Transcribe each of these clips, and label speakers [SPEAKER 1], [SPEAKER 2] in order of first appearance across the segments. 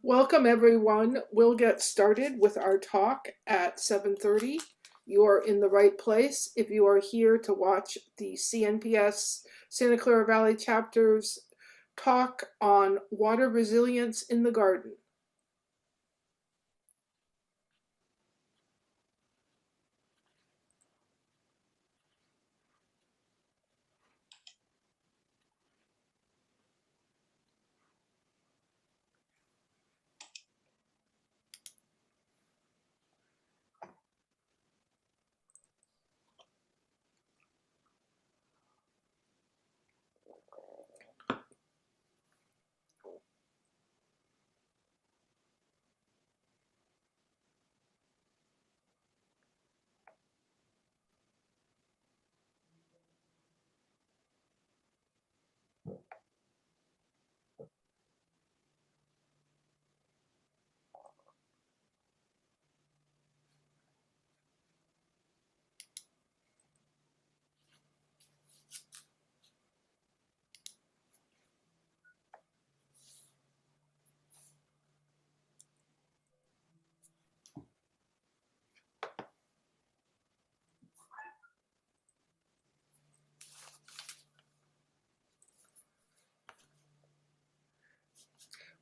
[SPEAKER 1] Welcome everyone. We'll get started with our talk at 7:30. You are in the right place if you are here to watch the CNPS Santa Clara Valley chapter's talk on water resilience in the garden.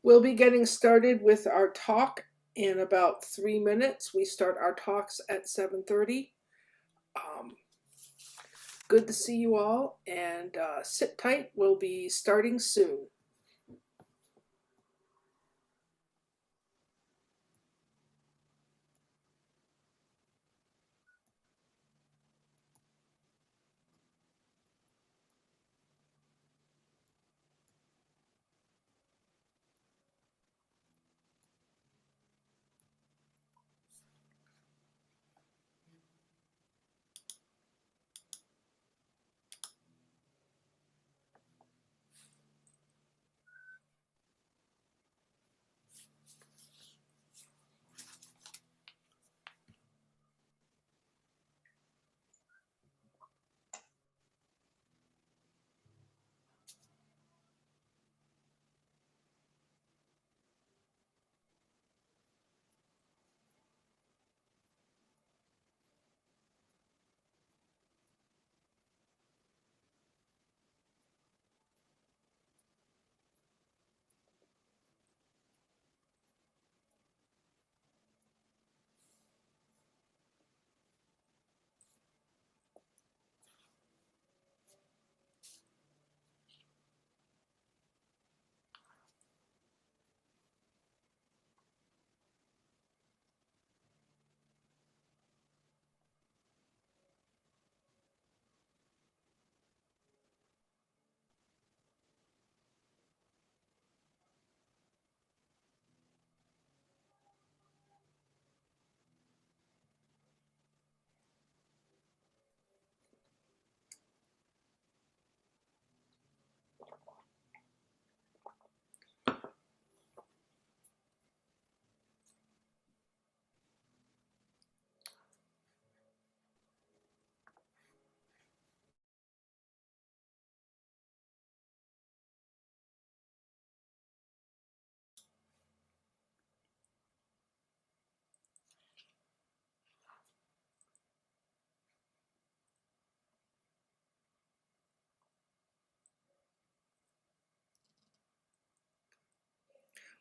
[SPEAKER 1] We'll be getting started with our talk in about 3 minutes. We start our talks at 7:30. Good to see you all, and sit tight. We'll be starting soon.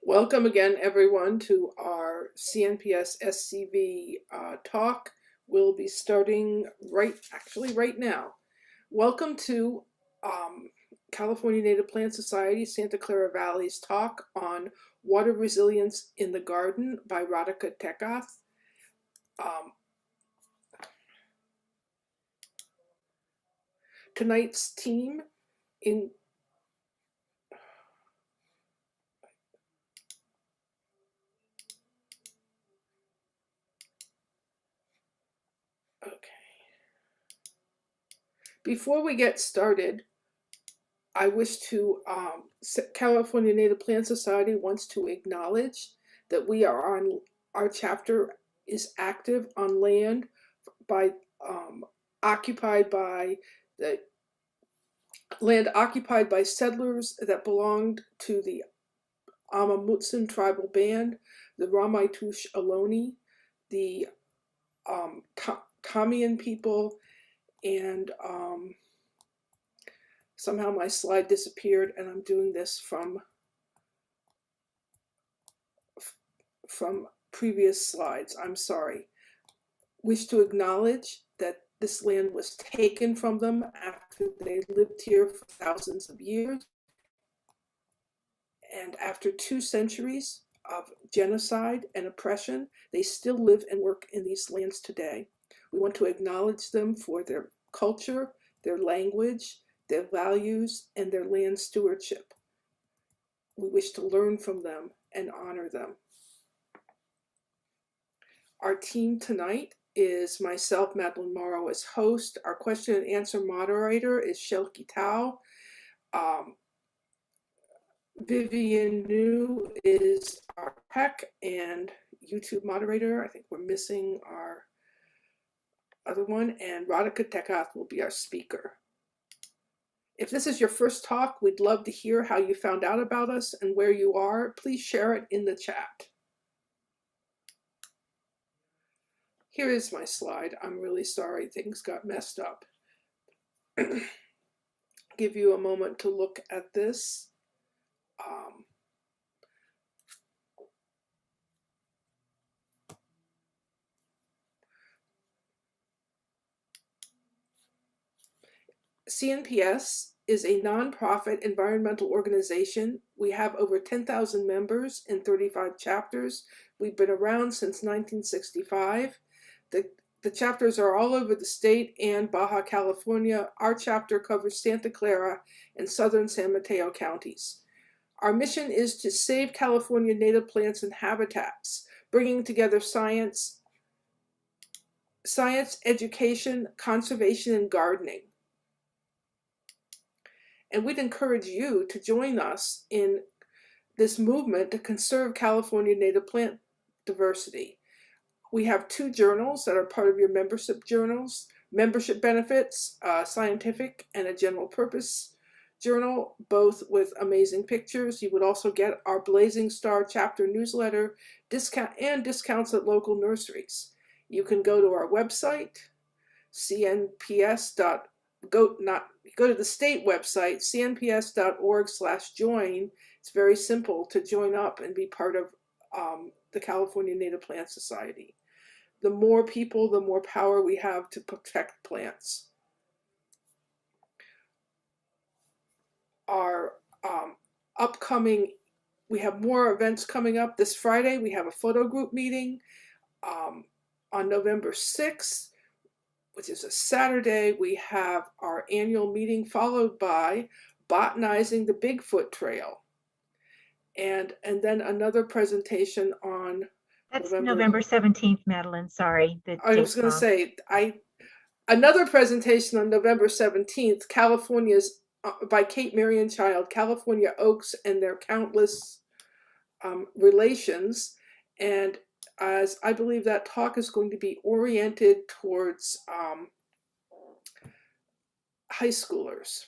[SPEAKER 1] Welcome again, everyone, to our CNPS SCV talk. We'll be starting right now. Welcome to California Native Plant Society Santa Clara Valley's talk on water resilience in the garden by Radhika Thekkath. Tonight's team in Before we get started, I wish to, California Native Plant Society wants to acknowledge that our chapter is active on land occupied by the land occupied by settlers that belonged to the Amamutsun tribal band, the Ramaytush Ohlone, the Tamian people, and somehow my slide disappeared, and I'm doing this from previous slides. I'm sorry. Wish to acknowledge that this land was taken from them after they lived here for thousands of years. And after 2 centuries of genocide and oppression, they still live and work in these lands today. We want to acknowledge them for their culture, their language, their values, and their land stewardship. We wish to learn from them and honor them. Our team tonight is myself, Madeline Morrow, as host. Our question and answer moderator is Shelky Tao. Vivian New is our tech and YouTube moderator. I think we're missing our other one. And Radhika Thekkath will be our speaker. If this is your first talk, we'd love to hear how you found out about us and where you are. Please share it in the chat. Here is my slide. I'm really sorry things got messed up. Give you a moment to look at this. CNPS is a nonprofit environmental organization. We have over 10,000 members in 35 chapters. We've been around since 1965. The chapters are all over the state and Baja California. Our chapter covers Santa Clara and southern San Mateo counties. Our mission is to save California native plants and habitats, bringing together science, education, conservation, and gardening. And we'd encourage you to join us in this movement to conserve California native plant diversity. We have 2 journals that are part of your membership journals, membership benefits, scientific and a general purpose journal, both with amazing pictures. You would also get our Blazing Star chapter newsletter, discounts at local nurseries. You can go to our website, go to the state website, cnps.org/join. It's very simple to join up and be part of the California Native Plant Society. The more people, the more power we have to protect plants. Our we have more events coming up. This Friday, we have a photo group meeting. On November 6th, which is a Saturday, we have our annual meeting followed by botanizing the Bigfoot Trail. And then another presentation on
[SPEAKER 2] That's November 17th, Madeline. Sorry.
[SPEAKER 1] I was going to say, another presentation on November 17th, California's, by Kate Marianchild, California Oaks and Their Countless Relations. And as I believe that talk is going to be oriented towards high schoolers,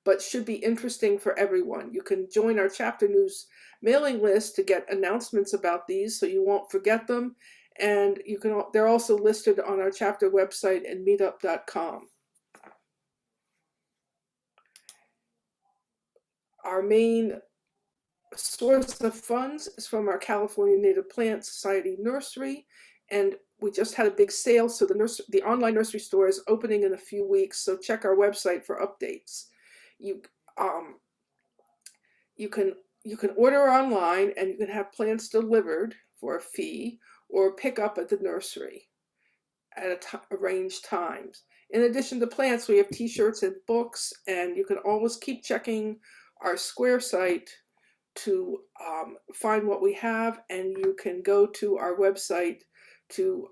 [SPEAKER 1] but should be interesting for everyone. You can join our chapter news mailing list to get announcements about these so you won't forget them. And they're also listed on our chapter website and meetup.com. Our main source of funds is from our California Native Plant Society nursery, and we just had a big sale, so the online nursery store is opening in a few weeks, so check our website for updates. You can order online and you can have plants delivered for a fee or pick up at the nursery at arranged times. In addition to plants, we have t-shirts and books, and you can always keep checking our Square site to find what we have, and you can go to our website to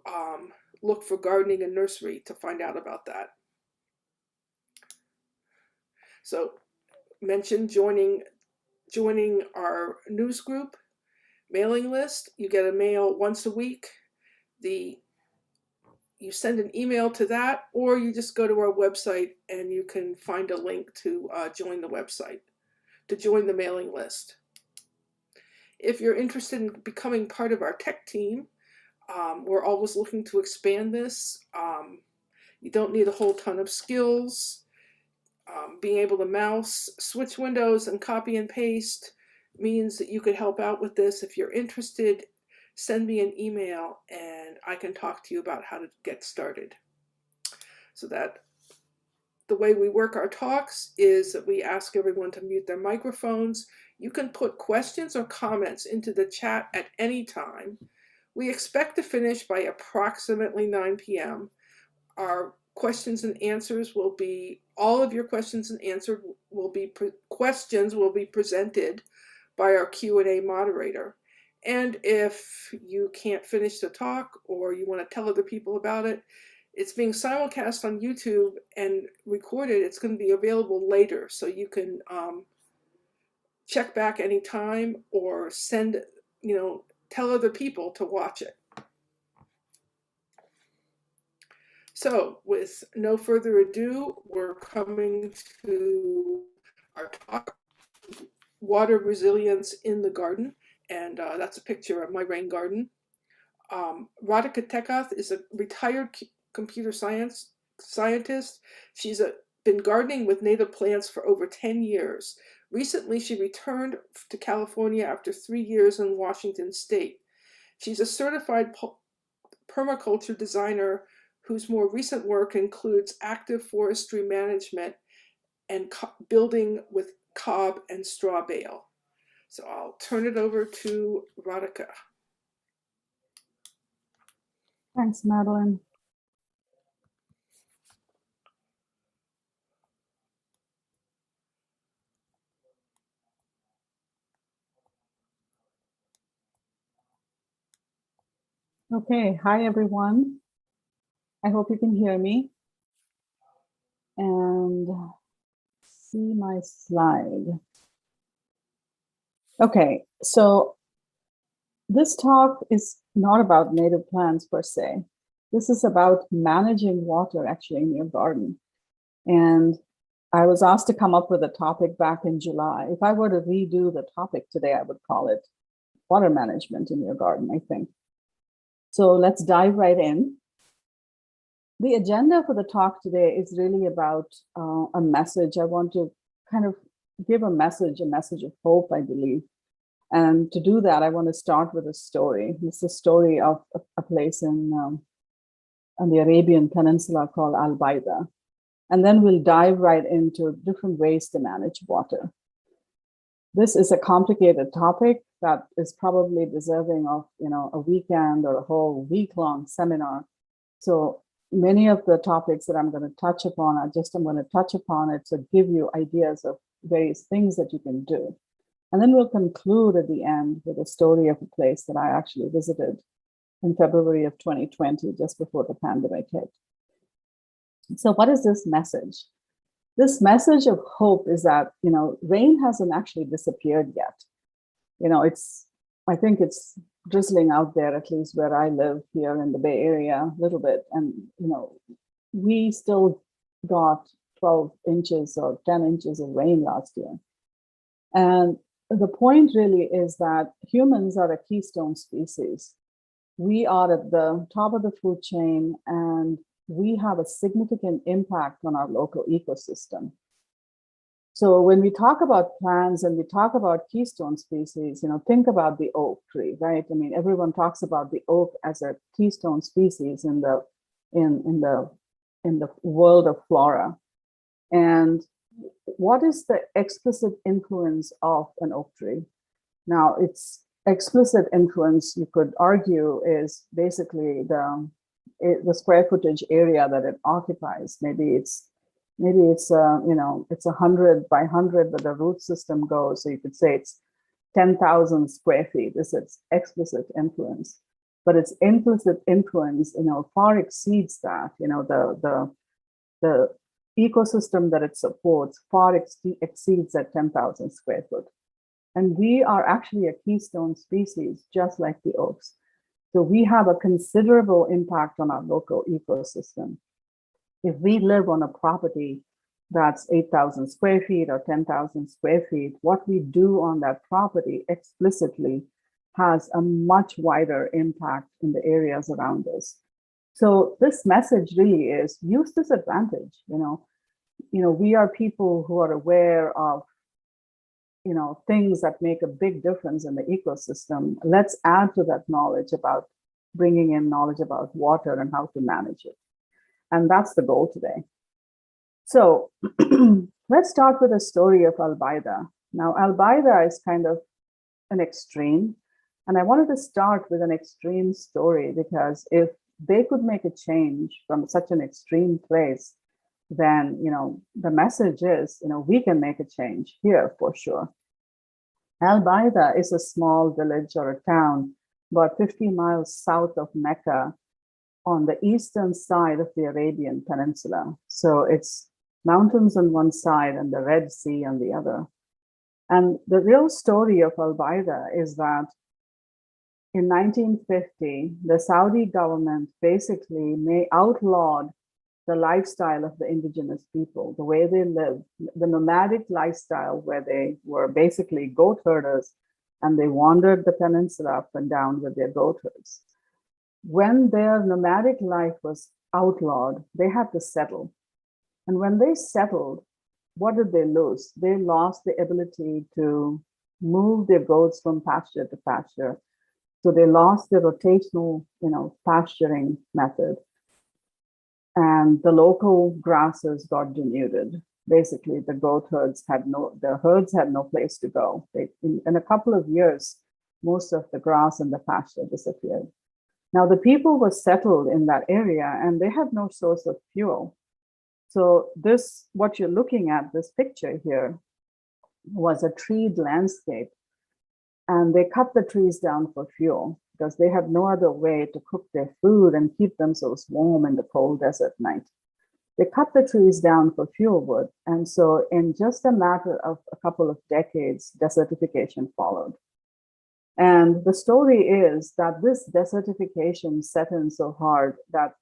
[SPEAKER 1] look for gardening and nursery to find out about that. So mention joining our news group mailing list. You get a mail once a week. You send an email to that, or you just go to our website and you can find a link to join the website, to join the mailing list. If you're interested in becoming part of our tech team, we're always looking to expand this. You don't need a whole ton of skills. Being able to mouse, switch windows, and copy and paste means that you could help out with this. If you're interested, send me an email and I can talk to you about how to get started. So that the way we work our talks is that we ask everyone to mute their microphones. You can put questions or comments into the chat at any time. We expect to finish by approximately 9 p.m. Our questions and answers will be, all of your questions and answers will be, questions will be presented by our Q&A moderator. And if you can't finish the talk or you want to tell other people about it, it's being simulcast on YouTube and recorded. It's going to be available later, so you can check back anytime or send, tell other people to watch it. So with no further ado, we're coming to our talk, Water Resilience in the Garden, and that's a picture of my rain garden. Radhika Thekkath is a retired computer scientist. She's been gardening with native plants for over 10 years. Recently, she returned to California after 3 years in Washington State. She's a certified permaculture designer whose more recent work includes active forestry management and building with cob and straw bale. So I'll turn it over to Radhika.
[SPEAKER 3] Thanks, Madeline. Okay, hi everyone. I hope you can hear me and see my slide. Okay, so this talk is not about native plants per se. This is about managing water actually in your garden. And I was asked to come up with a topic back in July. If I were to redo the topic today, I would call it water management in your garden, I think. So let's dive right in. The agenda for the talk today is really about a message. I want to kind of give a message of hope, I believe. And to do that, I want to start with a story. It's a story of a place on the Arabian Peninsula called Al-Baida. And then we'll dive right into different ways to manage water. This is a complicated topic that is probably deserving of, a weekend or a whole week-long seminar. So many of the topics that I'm going to touch upon, I'm going to touch upon it to give you ideas of various things that you can do. And then we'll conclude at the end with a story of a place that I actually visited in February of 2020, just before the pandemic hit. So what is this message? This message of hope is that, rain hasn't actually disappeared yet. I think it's drizzling out there, at least where I live here in the Bay Area a little bit. And, we still got 12 inches or 10 inches of rain last year. And the point really is that humans are a keystone species. We are at the top of the food chain and we have a significant impact on our local ecosystem. So when we talk about plants and we talk about keystone species, think about the oak tree, right? I mean, everyone talks about the oak as a keystone species in the world of flora. And what is the explicit influence of an oak tree? Now, its explicit influence, you could argue, is basically the square footage area that it occupies. Maybe it's 100 by 100, but the root system goes. So you could say it's 10,000 square feet is its explicit influence. But its implicit influence, far exceeds that. The ecosystem that it supports far exceeds that 10,000 square foot. And we are actually a keystone species, just like the oaks. So we have a considerable impact on our local ecosystem. If we live on a property that's 8,000 square feet or 10,000 square feet, what we do on that property explicitly has a much wider impact in the areas around us. So this message really is use this advantage. We are people who are aware of things that make a big difference in the ecosystem. Let's add to that knowledge about bringing in knowledge about water and how to manage it. And that's the goal today. So let's start with a story of Albaida. Now, Albaida is kind of an extreme. And I wanted to start with an extreme story because if they could make a change from such an extreme place, then, the message is, we can make a change here for sure. Albaida is a small village or a town about 50 miles south of Mecca on the eastern side of the Arabian Peninsula. So it's mountains on one side and the Red Sea on the other. And the real story of Albaida is that in 1950, the Saudi government basically outlawed the lifestyle of the indigenous people, the way they lived, the nomadic lifestyle where they were basically goat herders and they wandered the peninsula up and down with their goat herds. When their nomadic life was outlawed, they had to settle. And when they settled, what did they lose? They lost the ability to move their goats from pasture to pasture. So they lost the rotational, pasturing method. And the local grasses got denuded. Basically, the herds had no place to go. In a couple of years, most of the grass and the pasture disappeared. Now, the people were settled in that area and they had no source of fuel. So what you're looking at, this picture here, was a treed landscape. And they cut the trees down for fuel because they had no other way to cook their food and keep themselves warm in the cold desert night. They cut the trees down for fuel wood. And so in just a matter of a couple of decades, desertification followed. And the story is that this desertification set in so hard that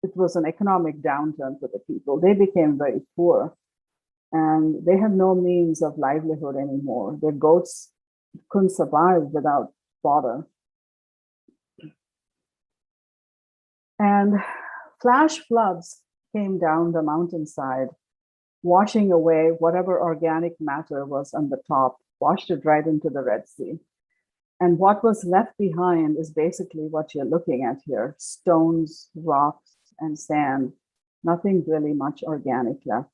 [SPEAKER 3] it was an economic downturn for the people. They became very poor and they had no means of livelihood anymore. Their goats couldn't survive without fodder. And flash floods came down the mountainside, washing away whatever organic matter was on the top, washed it right into the Red Sea. And what was left behind is basically what you're looking at here: stones, rocks, and sand, nothing really much organic left.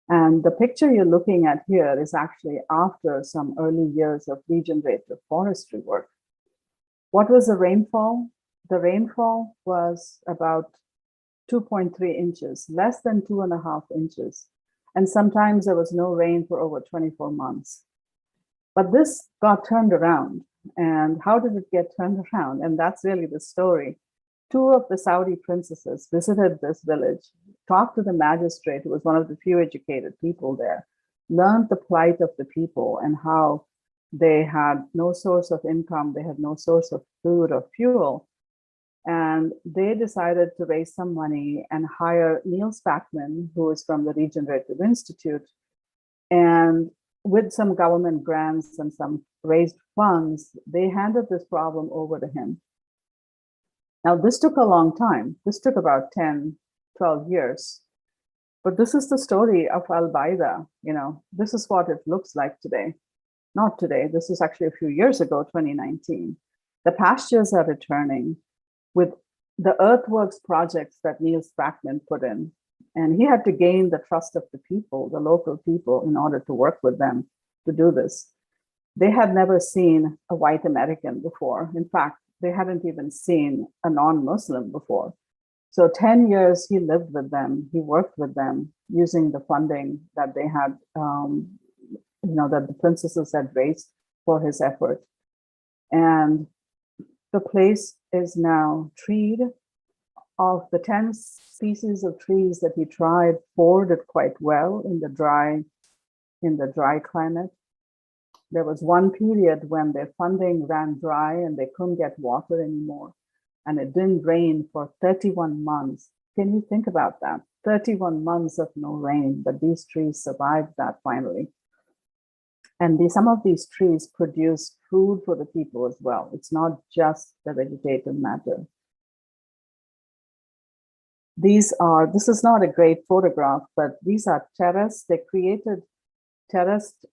[SPEAKER 3] And the picture you're looking at here is actually after some early years of regenerative forestry work. What was the rainfall? The rainfall was about 2.3 inches, less than 2.5 inches. And sometimes there was no rain for over 24 months. But this got turned around. And how did it get turned around? And that's really the story. Two of the Saudi princesses visited this village, talked to the magistrate, who was one of the few educated people there, learned the plight of the people and how they had no source of income, they had no source of food or fuel. And they decided to raise some money and hire Neil Spackman, who is from the Regenerative Institute. And with some government grants and some raised funds, they handed this problem over to him. Now, this took a long time. This took about 10, 12 years. But this is the story of Albaida. This is what it looks like today. Not today. This is actually a few years ago, 2019. The pastures are returning with the earthworks projects that Neil Spackman put in. And he had to gain the trust of the people, the local people, in order to work with them to do this. They had never seen a white American before. In fact, they hadn't even seen a non-Muslim before. So 10 years he lived with them, he worked with them using the funding that they had, that the princesses had raised for his effort. And the place is now treed. Of the 10 species of trees that he tried, 4 did quite well in the dry climate. There was one period when their funding ran dry and they couldn't get water anymore. And it didn't rain for 31 months. Can you think about that? 31 months of no rain, but these trees survived that finally. And some of these trees produce food for the people as well. It's not just the vegetative matter. This is not a great photograph, but these are they created terraced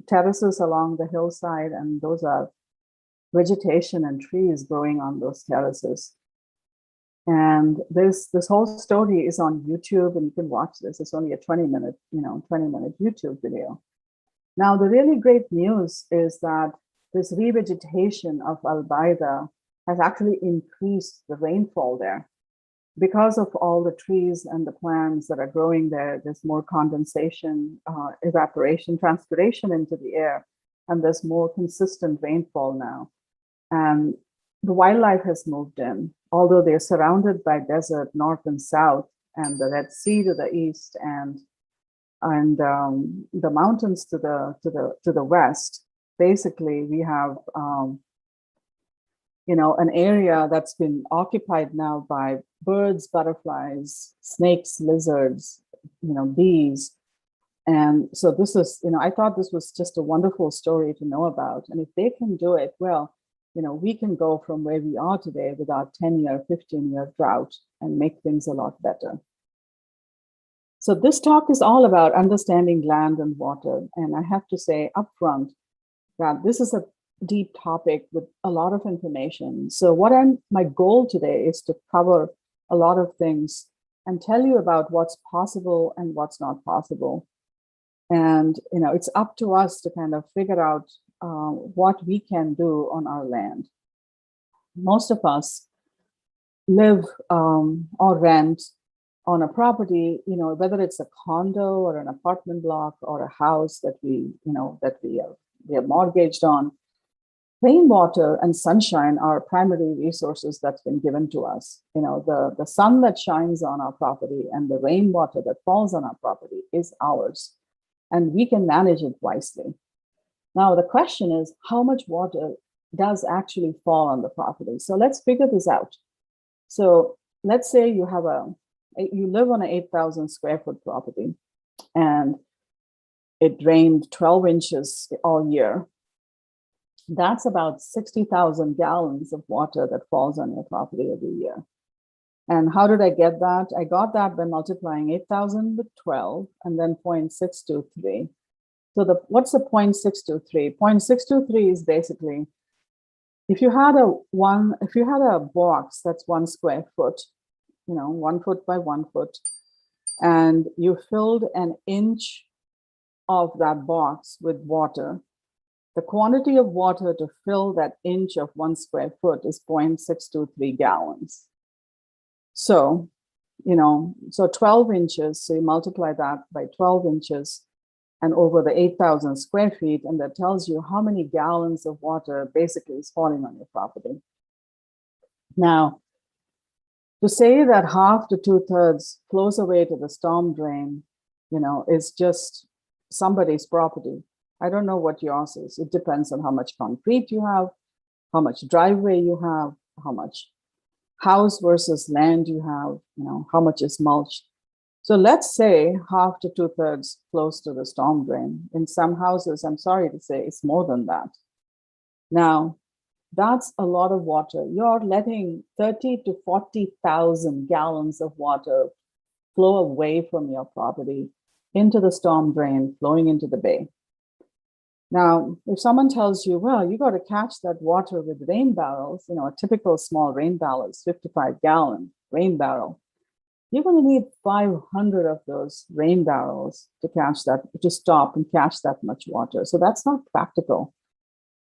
[SPEAKER 3] terraces along the hillside, and those are vegetation and trees growing on those terraces. And this whole story is on YouTube, and you can watch this. It's only a 20-minute YouTube video. Now, the really great news is that this revegetation of Albaida has actually increased the rainfall there. Because of all the trees and the plants that are growing there, there's more condensation, evaporation, transpiration into the air, and there's more consistent rainfall now. And the wildlife has moved in, although they're surrounded by desert north and south, and the Red Sea to the east, and the mountains to the west. Basically, we have an area that's been occupied now by birds, butterflies, snakes, lizards, bees. And so this is, I thought this was just a wonderful story to know about. And if they can do it, well, we can go from where we are today with our 10-year, 15-year drought and make things a lot better. So this talk is all about understanding land and water. And I have to say upfront that this is a deep topic with a lot of information. So my goal today is to cover a lot of things and tell you about what's possible and what's not possible. And, it's up to us to kind of figure out what we can do on our land. Most of us live or rent on a property, whether it's a condo or an apartment block or a house that we are mortgaged on. Rainwater and sunshine are primary resources that's been given to us. The sun that shines on our property and the rainwater that falls on our property is ours, and we can manage it wisely. Now, the question is, how much water does actually fall on the property? So let's figure this out. So let's say you live on an 8,000 square foot property, and it rained 12 inches all year. That's about 60,000 gallons of water that falls on your property every year. And how did I get that? I got that by multiplying 8,000 with 12 and then 0.623. So what's the 0.623? 0.623 is basically, if you had a box that's 1 square foot, 1 foot by 1 foot, and you filled an inch of that box with water, the quantity of water to fill that inch of 1 square foot is 0.623 gallons. So, so 12 inches, so you multiply that by 12 inches and over the 8,000 square feet, and that tells you how many gallons of water basically is falling on your property. Now, to say that half to 2/3 flows away to the storm drain, is just somebody's property. I don't know what yours is. It depends on how much concrete you have, how much driveway you have, how much house versus land you have, how much is mulched. So let's say half to 2/3 flows to the storm drain. In some houses, I'm sorry to say, it's more than that. Now, that's a lot of water. You're letting 30 to 40,000 gallons of water flow away from your property into the storm drain, flowing into the bay. Now, if someone tells you, well, you got to catch that water with rain barrels, a typical small rain barrel is 55-gallon rain barrel. You're going to need 500 of those rain barrels to stop and catch that much water. So that's not practical.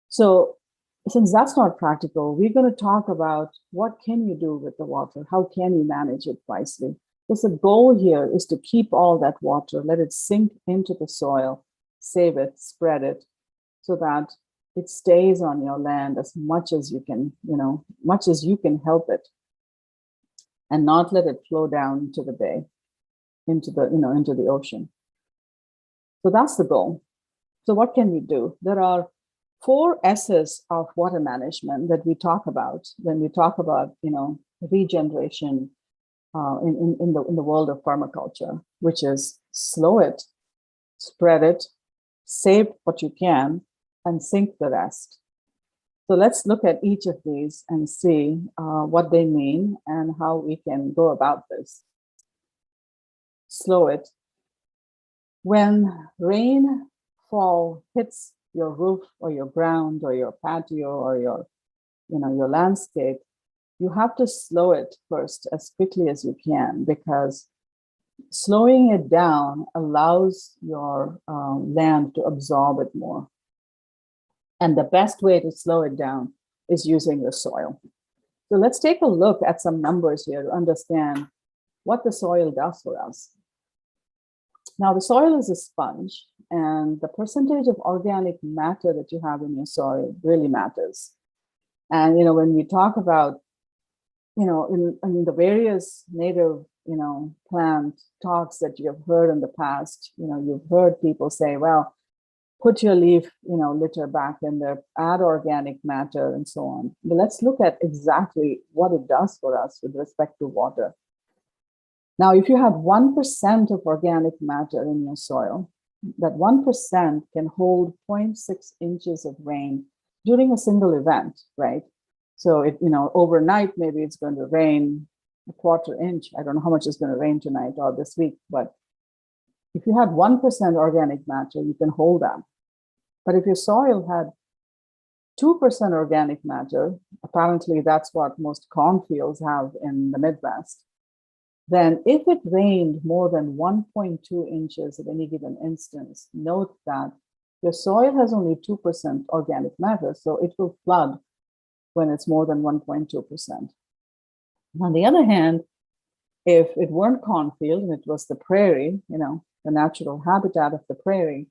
[SPEAKER 3] So since that's not practical, we're going to talk about what can you do with the water? How can you manage it wisely? Because the goal here is to keep all that water, let it sink into the soil, save it, spread it, so that it stays on your land as much as you can, much as you can help it, and not let it flow down to the bay, into the ocean. So that's the goal. So what can we do? There are 4 S's of water management that we talk about when we talk about, regeneration in the world of permaculture, which is slow it, spread it, save what you can, and sink the rest. So let's look at each of these and see what they mean and how we can go about this. Slow it. When rainfall hits your roof or your ground or your patio or your landscape, you have to slow it first as quickly as you can, because slowing it down allows your land to absorb it more. And the best way to slow it down is using the soil. So let's take a look at some numbers here to understand what the soil does for us. Now, the soil is a sponge, and the percentage of organic matter that you have in your soil really matters. And, when we talk about, in the various native, plant talks that you have heard in the past, you've heard people say, well, put your leaf, litter back in there, add organic matter, and so on. But let's look at exactly what it does for us with respect to water. Now, if you have 1% of organic matter in your soil, that 1% can hold 0.6 inches of rain during a single event, right? So, overnight, maybe it's going to rain a quarter inch. I don't know how much is going to rain tonight or this week, but if you had 1% organic matter, you can hold that. But if your soil had 2% organic matter, apparently that's what most cornfields have in the Midwest, then if it rained more than 1.2 inches at any given instance, note that your soil has only 2% organic matter, so it will flood when it's more than 1.2%. On the other hand, if it weren't cornfield and it was the prairie, the natural habitat of the prairie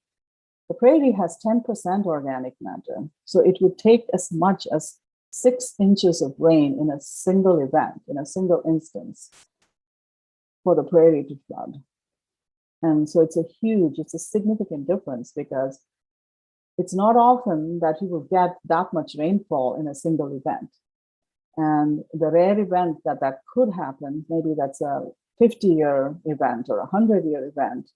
[SPEAKER 3] has 10% organic matter. So it would take as much as 6 inches of rain in a single event, in a single instance, for the prairie to flood. And so it's a significant difference, because it's not often that you will get that much rainfall in a single event. And the rare event that could happen, maybe that's a 50-year event or a 100-year event,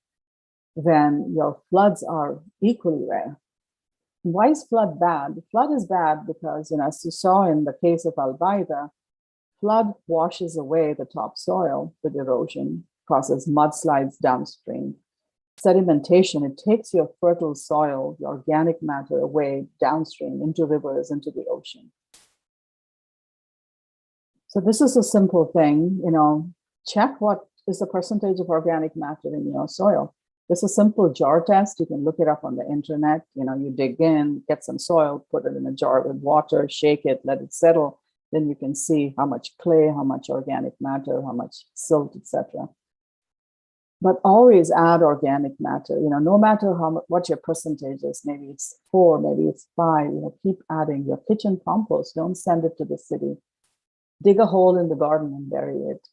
[SPEAKER 3] then your floods are equally rare. Why is flood bad? Flood is bad because, as you saw in the case of Albaida, flood washes away the topsoil with erosion, causes mudslides downstream. Sedimentation, it takes your fertile soil, your organic matter away downstream into rivers, into the ocean. So this is a simple thing, check what is the percentage of organic matter in your soil. It's a simple jar test. You can look it up on the internet. You dig in, get some soil, put it in a jar with water, shake it, let it settle. Then you can see how much clay, how much organic matter, how much silt, etc. But always add organic matter, no matter what your percentage is, maybe it's 4, maybe it's 5, keep adding your kitchen compost. Don't send it to the city. Dig a hole in the garden and bury it,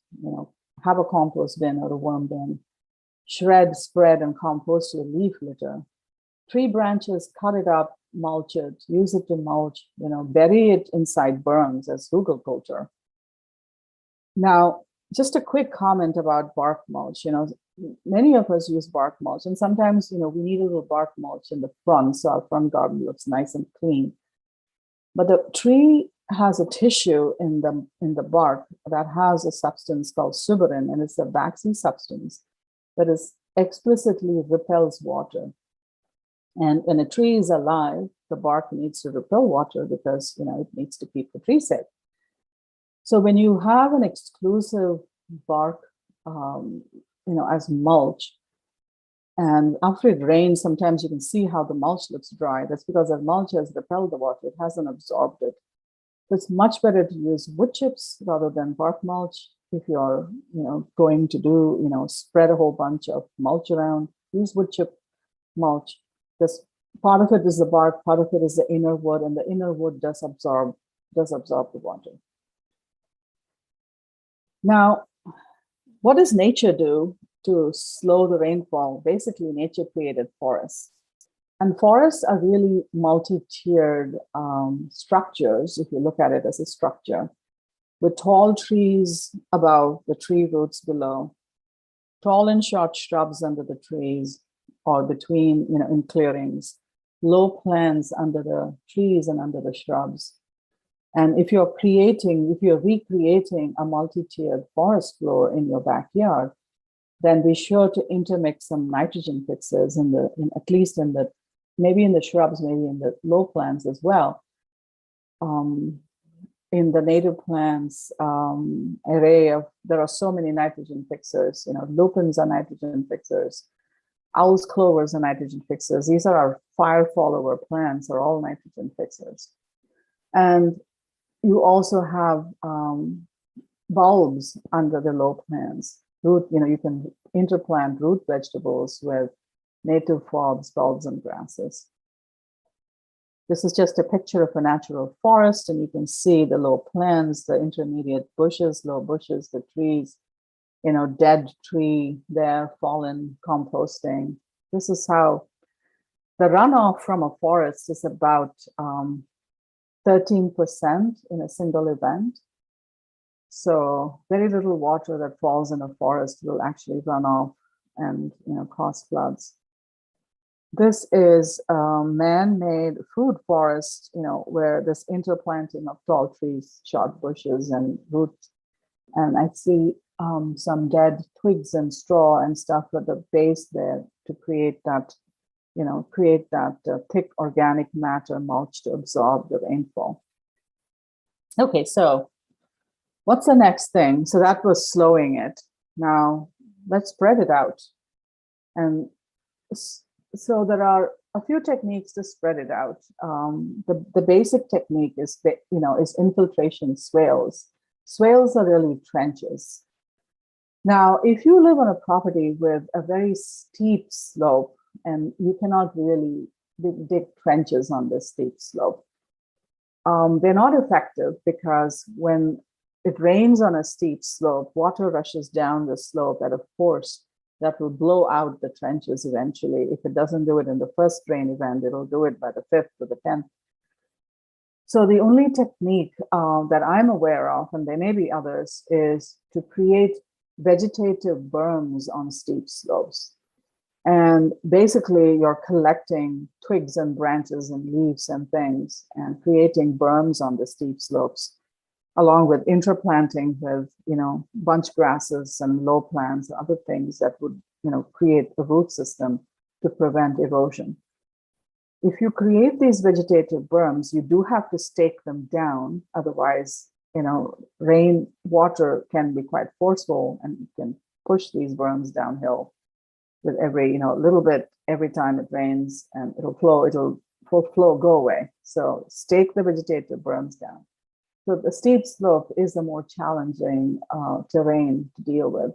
[SPEAKER 3] have a compost bin or a worm bin. Shred, spread, and compost your leaf litter. Tree branches, cut it up, mulch it, use it to mulch, bury it inside berms as hugelkultur. Now, just a quick comment about bark mulch. Many of us use bark mulch, and sometimes, we need a little bark mulch in the front, so our front garden looks nice and clean. But the tree has a tissue in the bark that has a substance called suberin, and it's a waxy substance that is explicitly repels water. And when a tree is alive, the bark needs to repel water because, it needs to keep the tree safe. So when you have an exclusive bark, as mulch, and after it rains, sometimes you can see how the mulch looks dry. That's because the mulch has repelled the water. It hasn't absorbed it. So it's much better to use wood chips rather than bark mulch. If you're, going to do, spread a whole bunch of mulch around, use wood chip mulch. Because part of it is the bark, part of it is the inner wood, and the inner wood does absorb the water. Now, what does nature do to slow the rainfall? Basically, nature created forests. And forests are really multi-tiered structures, if you look at it as a structure, with tall trees above, the tree roots below, tall and short shrubs under the trees, or between, in clearings, low plants under the trees and under the shrubs. And if you're recreating a multi-tiered forest floor in your backyard, then be sure to intermix some nitrogen fixers maybe in the shrubs, maybe in the low plants as well. In the native plants there are so many nitrogen fixers. Lupins are nitrogen fixers. Owl's clovers are nitrogen fixers. These are our fire follower plants, are all nitrogen fixers. And you also have bulbs under the low plants. You can interplant root vegetables with native forbs, bulbs, and grasses. This is just a picture of a natural forest, and you can see the low plants, the intermediate bushes, low bushes, the trees, dead tree there, fallen, composting. This is how the runoff from a forest is about 13% in a single event. So very little water that falls in a forest will actually run off and cause floods. This is a man-made food forest, where this interplanting of tall trees, short bushes, and roots. And I see some dead twigs and straw and stuff at the base there to create that thick organic matter mulch to absorb the rainfall. Okay, so what's the next thing? So that was slowing it. Now let's spread it out. And so there are a few techniques to spread it out. The basic technique is infiltration swales. Swales are really trenches. Now, if you live on a property with a very steep slope, and you cannot really dig trenches on this steep slope, they're not effective, because when it rains on a steep slope, water rushes down the slope at a force that will blow out the trenches eventually. If it doesn't do it in the first rain event, it'll do it by the 5th or the 10th. So the only technique that I'm aware of, and there may be others, is to create vegetative berms on steep slopes. And basically, you're collecting twigs and branches and leaves and things and creating berms on the steep slopes, along with interplanting with, bunch grasses and low plants, other things that would, create a root system to prevent erosion. If you create these vegetative berms, you do have to stake them down. Otherwise, rain water can be quite forceful, and you can push these berms downhill with every, little bit every time it rains, and it'll flow, go away. So stake the vegetative berms down. So the steep slope is the more challenging terrain to deal with.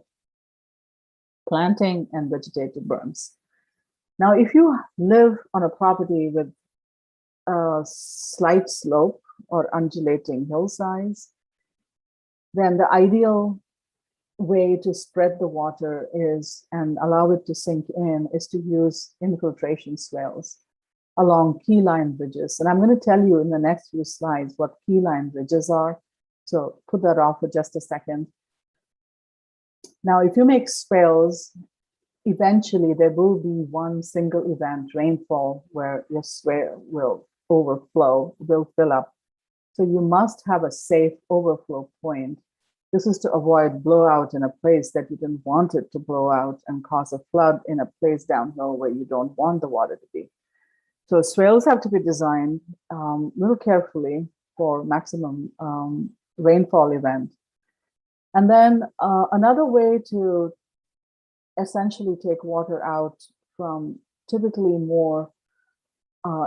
[SPEAKER 3] Planting and vegetative berms. Now, if you live on a property with a slight slope or undulating hillsides, then the ideal way to spread the water and allow it to sink in is to use infiltration swales along keyline ridges. And I'm going to tell you in the next few slides what keyline ridges are. So put that off for just a second. Now, if you make swales, eventually there will be one single event, rainfall, where your swale will overflow, will fill up. So you must have a safe overflow point. This is to avoid blowout in a place that you didn't want it to blow out and cause a flood in a place downhill where you don't want the water to be. So swales have to be designed a little carefully for maximum rainfall event. And then another way to essentially take water out from typically more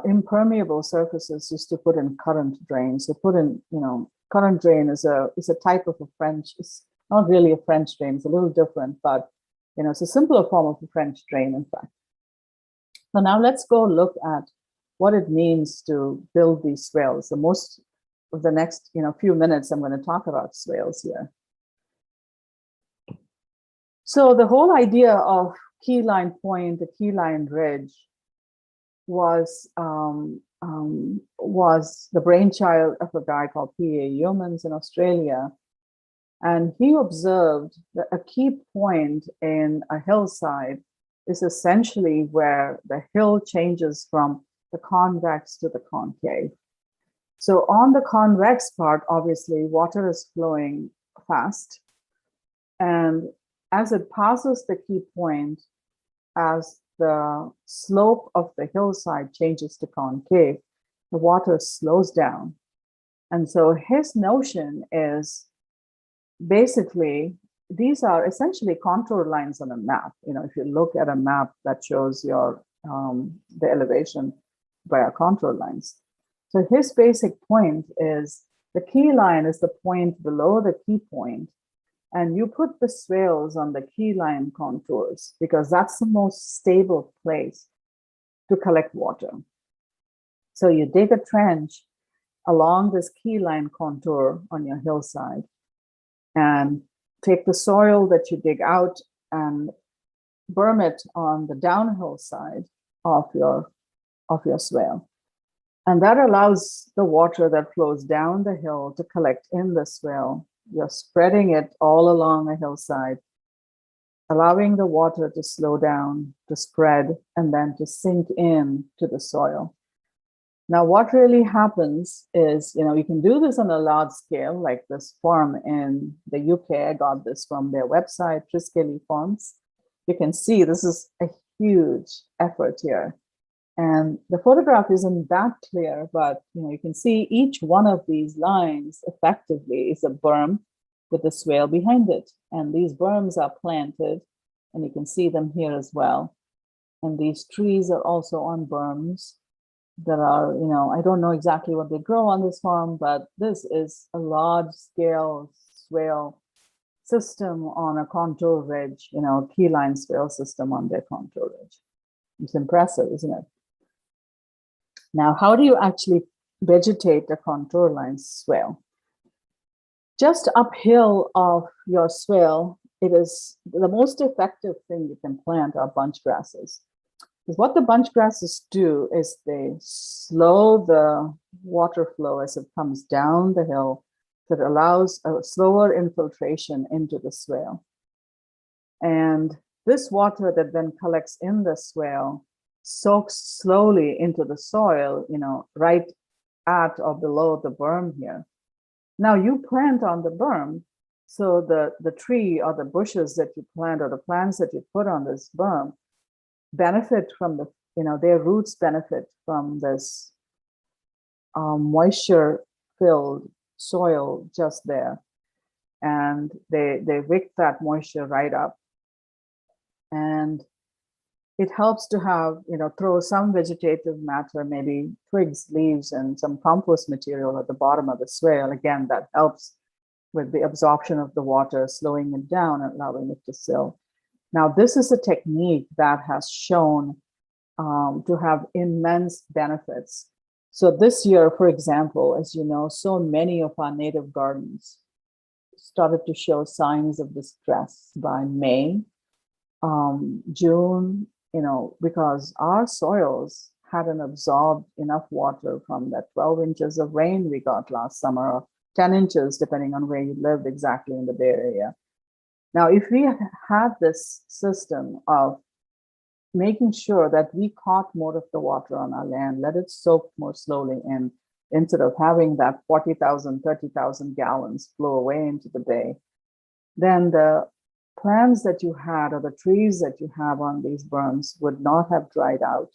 [SPEAKER 3] impermeable surfaces is to put in current drains. So put in, current drain is a type of a French, it's not really a French drain, it's a little different, but it's a simpler form of a French drain, in fact. So now let's go look at what it means to build these swales. So most of the next few minutes, I'm going to talk about swales here. So the whole idea of keyline point, the keyline ridge, was the brainchild of a guy called P.A. Yeomans in Australia. And he observed that a key point in a hillside is essentially where the hill changes from the convex to the concave. So on the convex part, obviously, water is flowing fast. And as it passes the key point, as the slope of the hillside changes to concave, the water slows down. And so his notion is basically, these are essentially contour lines on a map. If you look at a map that shows your the elevation via contour lines. So his basic point is the key line is the point below the key point, and you put the swales on the key line contours because that's the most stable place to collect water. So you dig a trench along this key line contour on your hillside and take the soil that you dig out and berm it on the downhill side of your swale. And that allows the water that flows down the hill to collect in the swale. You're spreading it all along a hillside, allowing the water to slow down, to spread, and then to sink in to the soil. Now, what really happens is, you can do this on a large scale, like this farm in the UK. I got this from their website, Triskelly Farms. You can see this is a huge effort here. And the photograph isn't that clear, but you can see each one of these lines effectively is a berm with a swale behind it. And these berms are planted, and you can see them here as well. And these trees are also on berms that are, I don't know exactly what they grow on this farm, but this is a large scale swale system on a contour ridge, key line swale system on their contour ridge. It's impressive, isn't it? Now, how do you actually vegetate a contour line swale? Just uphill of your swale, it is the most effective thing you can plant are bunch grasses. Because what the bunch grasses do is they slow the water flow as it comes down the hill, that allows a slower infiltration into the swale. And this water that then collects in the swale soaks slowly into the soil, right at or below the berm here. Now you plant on the berm, so the tree or the bushes that you plant or the plants that you put on this berm benefit from their roots benefit from this moisture-filled soil just there. And they wick that moisture right up. And it helps to have, throw some vegetative matter, maybe twigs, leaves, and some compost material at the bottom of the swale. Again, that helps with the absorption of the water, slowing it down and allowing it to fill. Now, this is a technique that has shown to have immense benefits. So this year, for example, as you know, so many of our native gardens started to show signs of distress by May, June, because our soils hadn't absorbed enough water from that 12 inches of rain we got last summer, or 10 inches, depending on where you lived exactly in the Bay Area. Now, if we had this system of making sure that we caught more of the water on our land, let it soak more slowly in, instead of having that 40,000, 30,000 gallons flow away into the bay, then the plants that you had or the trees that you have on these berms would not have dried out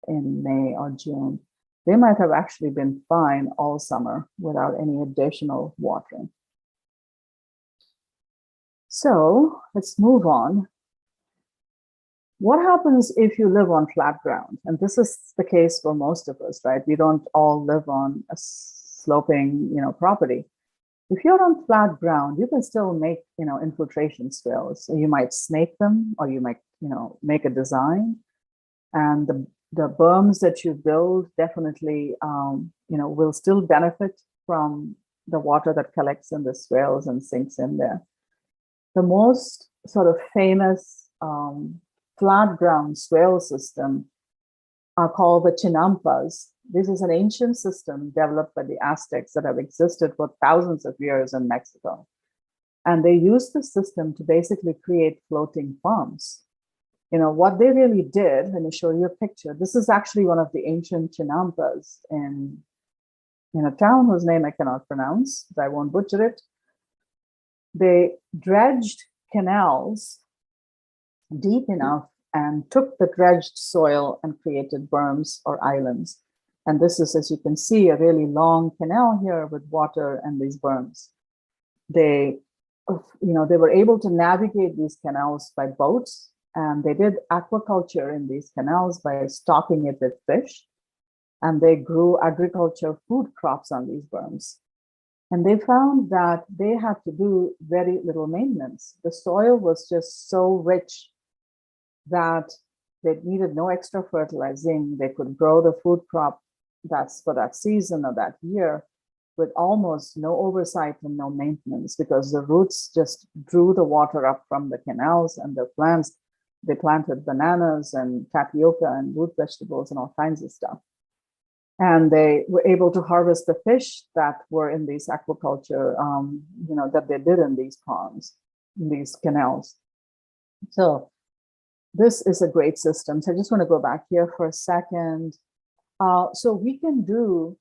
[SPEAKER 3] in May or June. They might have actually been fine all summer without any additional watering. So let's move on. What happens if you live on flat ground? And this is the case for most of us, right? We don't all live on a sloping, property. If you're on flat ground, you can still make, infiltration swales. So you might snake them, or you might, make a design. And the berms that you build definitely, will still benefit from the water that collects in the swales and sinks in there. The most sort of famous flat ground swale system are called the Chinampas. This is an ancient system developed by the Aztecs that have existed for thousands of years in Mexico. And they used the system to basically create floating farms. what they really did, let me show you a picture. This is actually one of the ancient Chinampas in a town whose name I cannot pronounce, but I won't butcher it. They dredged canals deep enough and took the dredged soil and created berms or islands. And this is, as you can see, a really long canal here with water and these berms. They were able to navigate these canals by boats, and they did aquaculture in these canals by stocking it with fish. And they grew agriculture food crops on these berms. And they found that they had to do very little maintenance. The soil was just so rich that they needed no extra fertilizing. They could grow the food crop that's for that season or that year with almost no oversight and no maintenance, because the roots just drew the water up from the canals, and the plants, they planted bananas and tapioca and root vegetables and all kinds of stuff. And they were able to harvest the fish that were in these aquaculture, that they did in these ponds, in these canals. So this is a great system. So I just want to go back here for a second. So we can do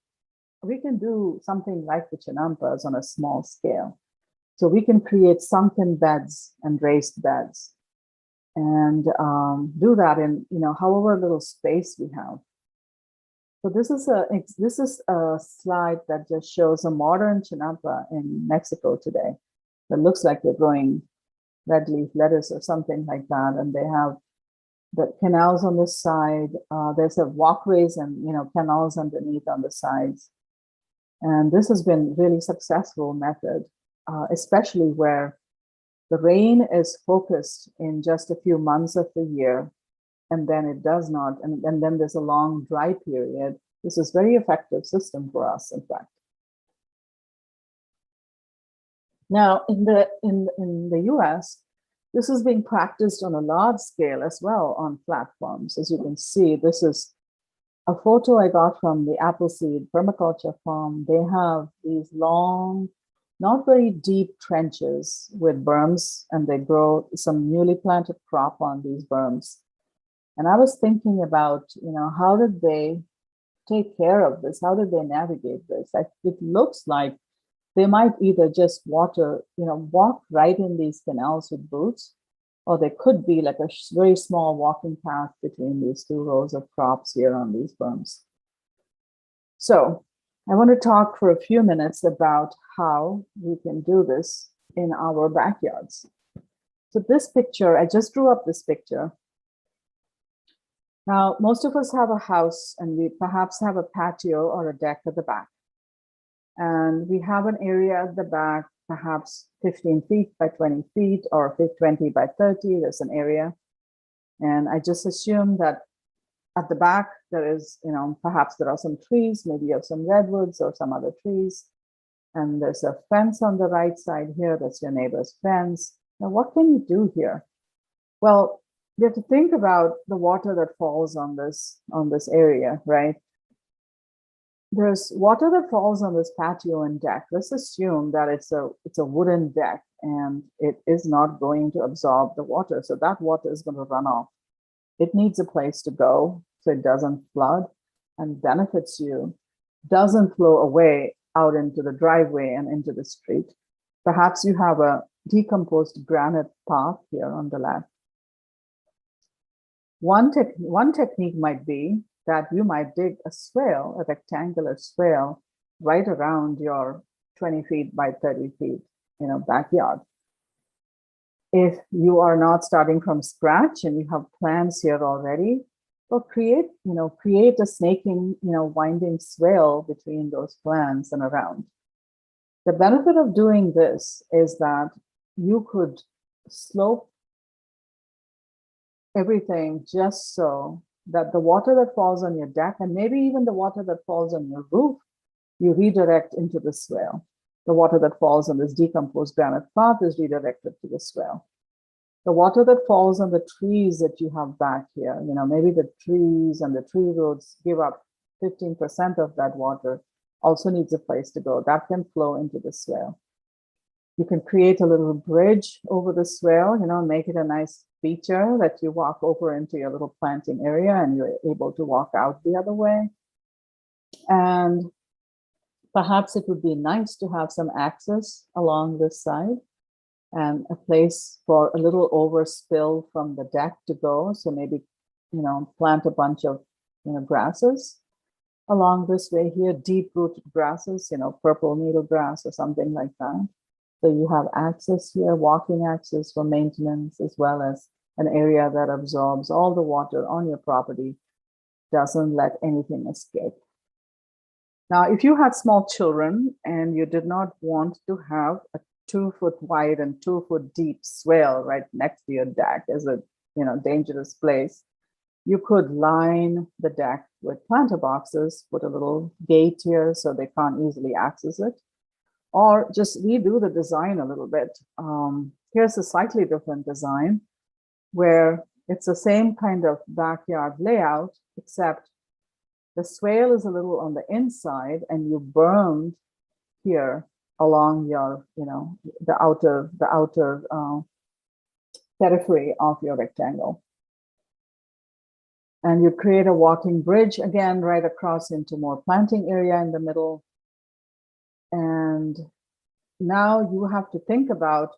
[SPEAKER 3] something like the Chinampas on a small scale. So we can create sunken beds and raised beds, and do that in however little space we have. So this is a slide that just shows a modern Chinampa in Mexico today. That looks like they're growing red leaf lettuce or something like that, and they have the canals on the side. There's a walkways and canals underneath on the sides, and this has been really successful method, especially where the rain is focused in just a few months of the year, and then it does not, and then there's a long dry period. This is very effective system for us, in fact. Now, in the US, this is being practiced on a large scale as well on flat farms. As you can see, this is a photo I got from the Appleseed permaculture farm. They have these long, not very deep trenches with berms, and they grow some newly planted crop on these berms. And I was thinking about, how did they take care of this? How did they navigate this? It looks like they might either just walk right in these canals with boots, or there could be like a very small walking path between these two rows of crops here on these berms. So I want to talk for a few minutes about how we can do this in our backyards. So this picture, I just drew up this picture. Now, most of us have a house, and we perhaps have a patio or a deck at the back. And we have an area at the back, perhaps 15 feet by 20 feet or 20 by 30, there's an area. And I just assume that at the back, there is, perhaps there are some trees, maybe you have some redwoods or some other trees. And there's a fence on the right side here, that's your neighbor's fence. Now, what can you do here? Well, you have to think about the water that falls on this area, right? There's water that falls on this patio and deck. Let's assume that it's a wooden deck and it is not going to absorb the water. So that water is going to run off. It needs a place to go so it doesn't flood and benefits you, doesn't flow away out into the driveway and into the street. Perhaps you have a decomposed granite path here on the left. One technique might be that you might dig a swale, a rectangular swale, right around your 20 feet by 30 feet, backyard. If you are not starting from scratch and you have plants here already, well, create a snaking, winding swale between those plants and around. The benefit of doing this is that you could slope everything just so that the water that falls on your deck, and maybe even the water that falls on your roof, you redirect into the swale. The water that falls on this decomposed granite path is redirected to the swale. The water that falls on the trees that you have back here, maybe the trees and the tree roots give up 15% of that water, also needs a place to go. That can flow into the swale. You can create a little bridge over the swale, make it a nice feature that you walk over into your little planting area and you're able to walk out the other way. And perhaps it would be nice to have some access along this side and a place for a little overspill from the deck to go. So maybe, plant a bunch of, grasses along this way here, deep rooted grasses, purple needle grass or something like that. So you have access here, walking access for maintenance, as well as an area that absorbs all the water on your property, doesn't let anything escape. Now, if you had small children and you did not want to have a 2-foot wide and 2-foot deep swale right next to your deck as a dangerous place, you could line the deck with planter boxes, put a little gate here so they can't easily access it, or just redo the design a little bit. Here's a slightly different design where it's the same kind of backyard layout, except the swale is a little on the inside and you bermed here along your, the outer periphery of your rectangle. And you create a walking bridge again right across into more planting area in the middle. And now you have to think about,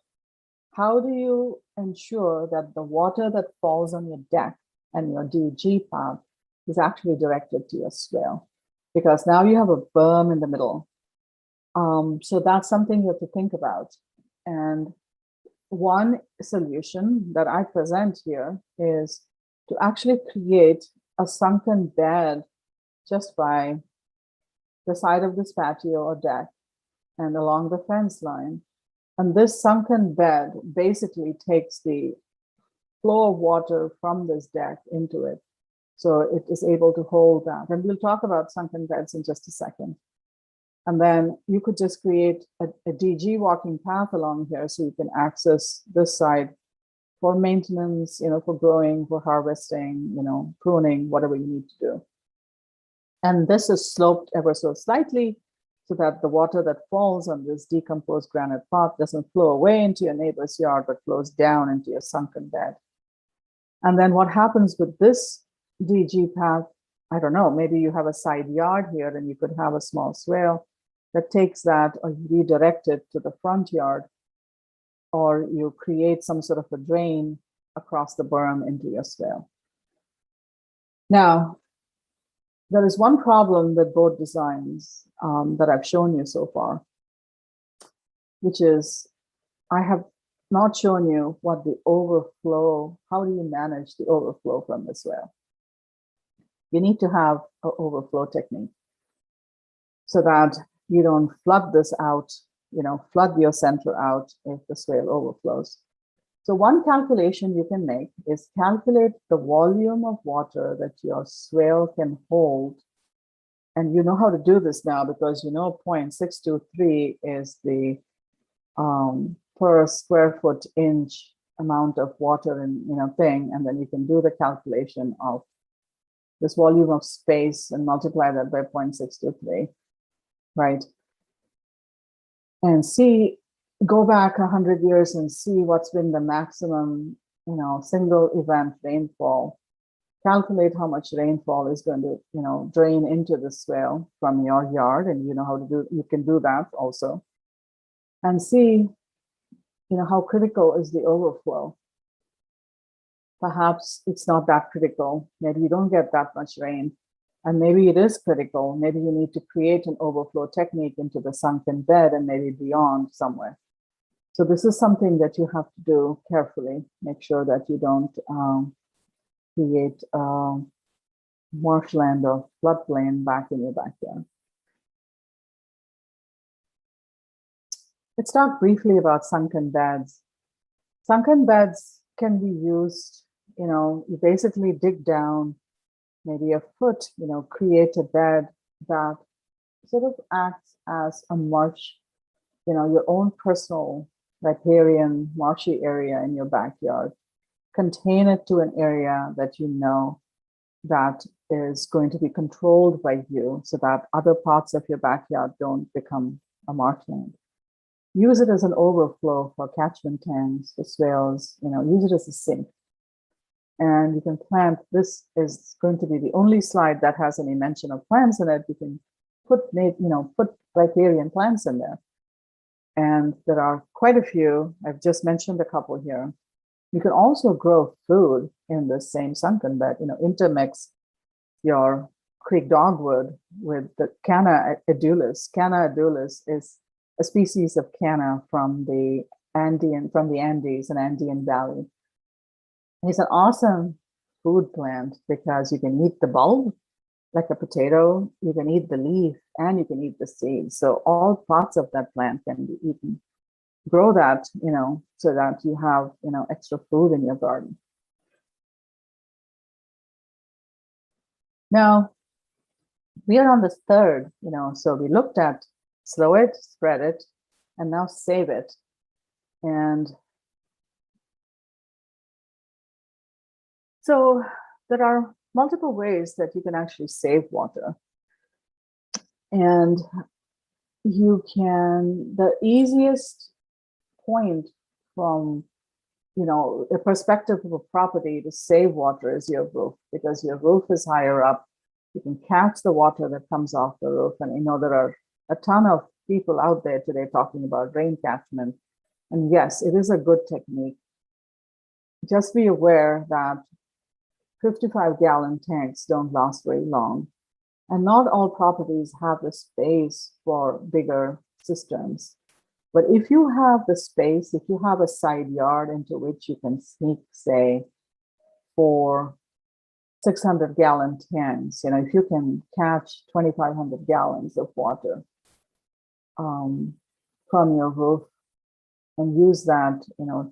[SPEAKER 3] how do you ensure that the water that falls on your deck and your DG path is actually directed to your swale? Because now you have a berm in the middle. So that's something you have to think about. And one solution that I present here is to actually create a sunken bed just by the side of this patio or deck and along the fence line. And this sunken bed basically takes the flow of water from this deck into it. So it is able to hold that. And we'll talk about sunken beds in just a second. And then you could just create a DG walking path along here so you can access this side for maintenance, for growing, for harvesting, pruning, whatever you need to do. And this is sloped ever so slightly so that the water that falls on this decomposed granite path doesn't flow away into your neighbor's yard, but flows down into your sunken bed. And then what happens with this DG path, I don't know, maybe you have a side yard here and you could have a small swale that takes that, or you redirect it to the front yard, or you create some sort of a drain across the berm into your swale. Now, there is one problem with both designs that I've shown you so far, which is I have not shown you what the overflow, how do you manage the overflow from the swale? You need to have an overflow technique so that you don't flood this out, flood your center out if the swale overflows. So one calculation you can make is calculate the volume of water that your swale can hold. And you know how to do this now because 0.623 is the per square foot inch amount of water in thing. And then you can do the calculation of this volume of space and multiply that by 0.623, right? And go back 100 years and see what's been the maximum, single event rainfall. Calculate how much rainfall is going to, drain into the swale from your yard, and you can do that also. And see, how critical is the overflow. Perhaps it's not that critical. Maybe you don't get that much rain. And maybe it is critical. Maybe you need to create an overflow technique into the sunken bed and maybe beyond somewhere. So this is something that you have to do carefully. Make sure that you don't create marshland or floodplain back in your backyard. Let's talk briefly about sunken beds. Sunken beds can be used, you basically dig down maybe a foot, create a bed that sort of acts as a marsh, your own personal riparian marshy area in your backyard. Contain it to an area that that is going to be controlled by you so that other parts of your backyard don't become a marshland. Use it as an overflow for catchment tanks, for swales, use it as a sink. And you can plant, this is going to be the only slide that has any mention of plants in it. You can put riparian plants in there. And there are quite a few. I've just mentioned a couple here. You can also grow food in the same sunken bed, intermix your creek dogwood with the Canna edulis. Canna edulis is a species of canna from the Andes and Andean Valley. It's an awesome food plant because you can eat the bulb like a potato, you can eat the leaf, and you can eat the seeds. So all parts of that plant can be eaten. Grow that, so that you have, extra food in your garden. Now, we are on the third, so we looked at slow it, spread it, and now save it. And so there are multiple ways that you can actually save water. And the easiest point from, a perspective of a property to save water is your roof, because your roof is higher up. You can catch the water that comes off the roof. And, there are a ton of people out there today talking about rain catchment. And yes, it is a good technique. Just be aware that 55-gallon tanks don't last very long. And not all properties have the space for bigger cisterns. But if you have the space, if you have a side yard into which you can sneak, say, 4 600-gallon tanks, if you can catch 2,500 gallons of water from your roof and use that,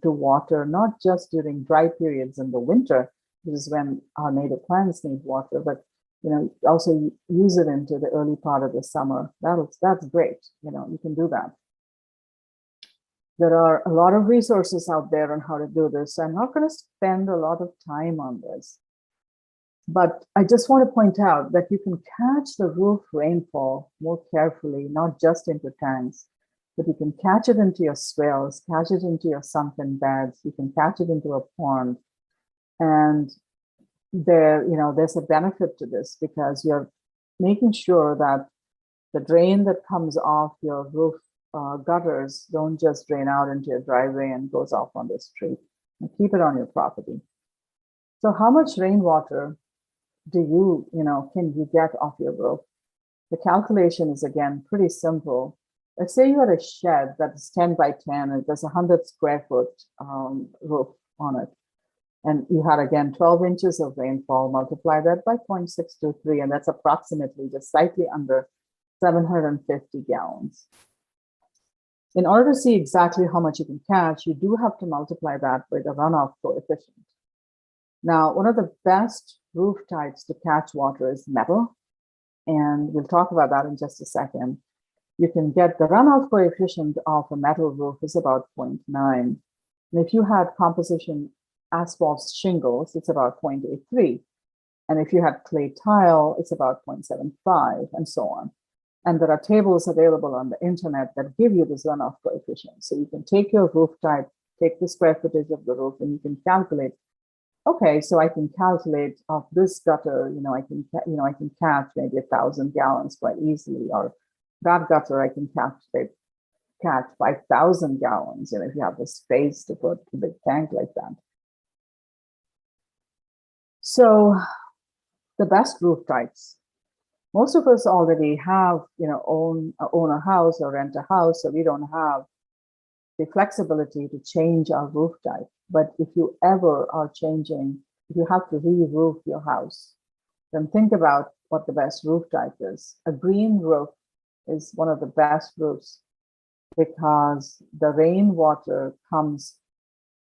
[SPEAKER 3] to water, not just during dry periods in the winter, which is when our native plants need water, but also use it into the early part of the summer. That's great. You can do that. There are a lot of resources out there on how to do this. I'm not going to spend a lot of time on this, but I just want to point out that you can catch the roof rainfall more carefully, not just into tanks, but you can catch it into your swells, catch it into your sunken beds, you can catch it into a pond. And there's a benefit to this because you're making sure that the drain that comes off your roof gutters don't just drain out into your driveway and goes off on the street. And keep it on your property. So how much rainwater can you get off your roof? The calculation is, again, pretty simple. Let's say you had a shed that's 10 by 10 and there's 100 square foot roof on it. And you had, again, 12 inches of rainfall, multiply that by 0.623, and that's approximately just slightly under 750 gallons. In order to see exactly how much you can catch, you do have to multiply that by the runoff coefficient. Now, one of the best roof types to catch water is metal, and we'll talk about that in just a second. You can get the runoff coefficient of a metal roof is about 0.9. And if you had composition asphalt shingles, it's about 0.83. And if you had clay tile, it's about 0.75, and so on. And there are tables available on the internet that give you this runoff coefficient. So you can take your roof type, take the square footage of the roof, and you can calculate, okay, so I can calculate of this gutter, I can catch maybe 1,000 gallons quite easily, or that gutter I can catch 5,000 gallons, if you have the space to put a big tank like that. So the best roof types. Most of us already have, own a house or rent a house, so we don't have the flexibility to change our roof type. But if you ever are changing, if you have to re-roof your house, then think about what the best roof type is. A green roof is one of the best roofs because the rainwater comes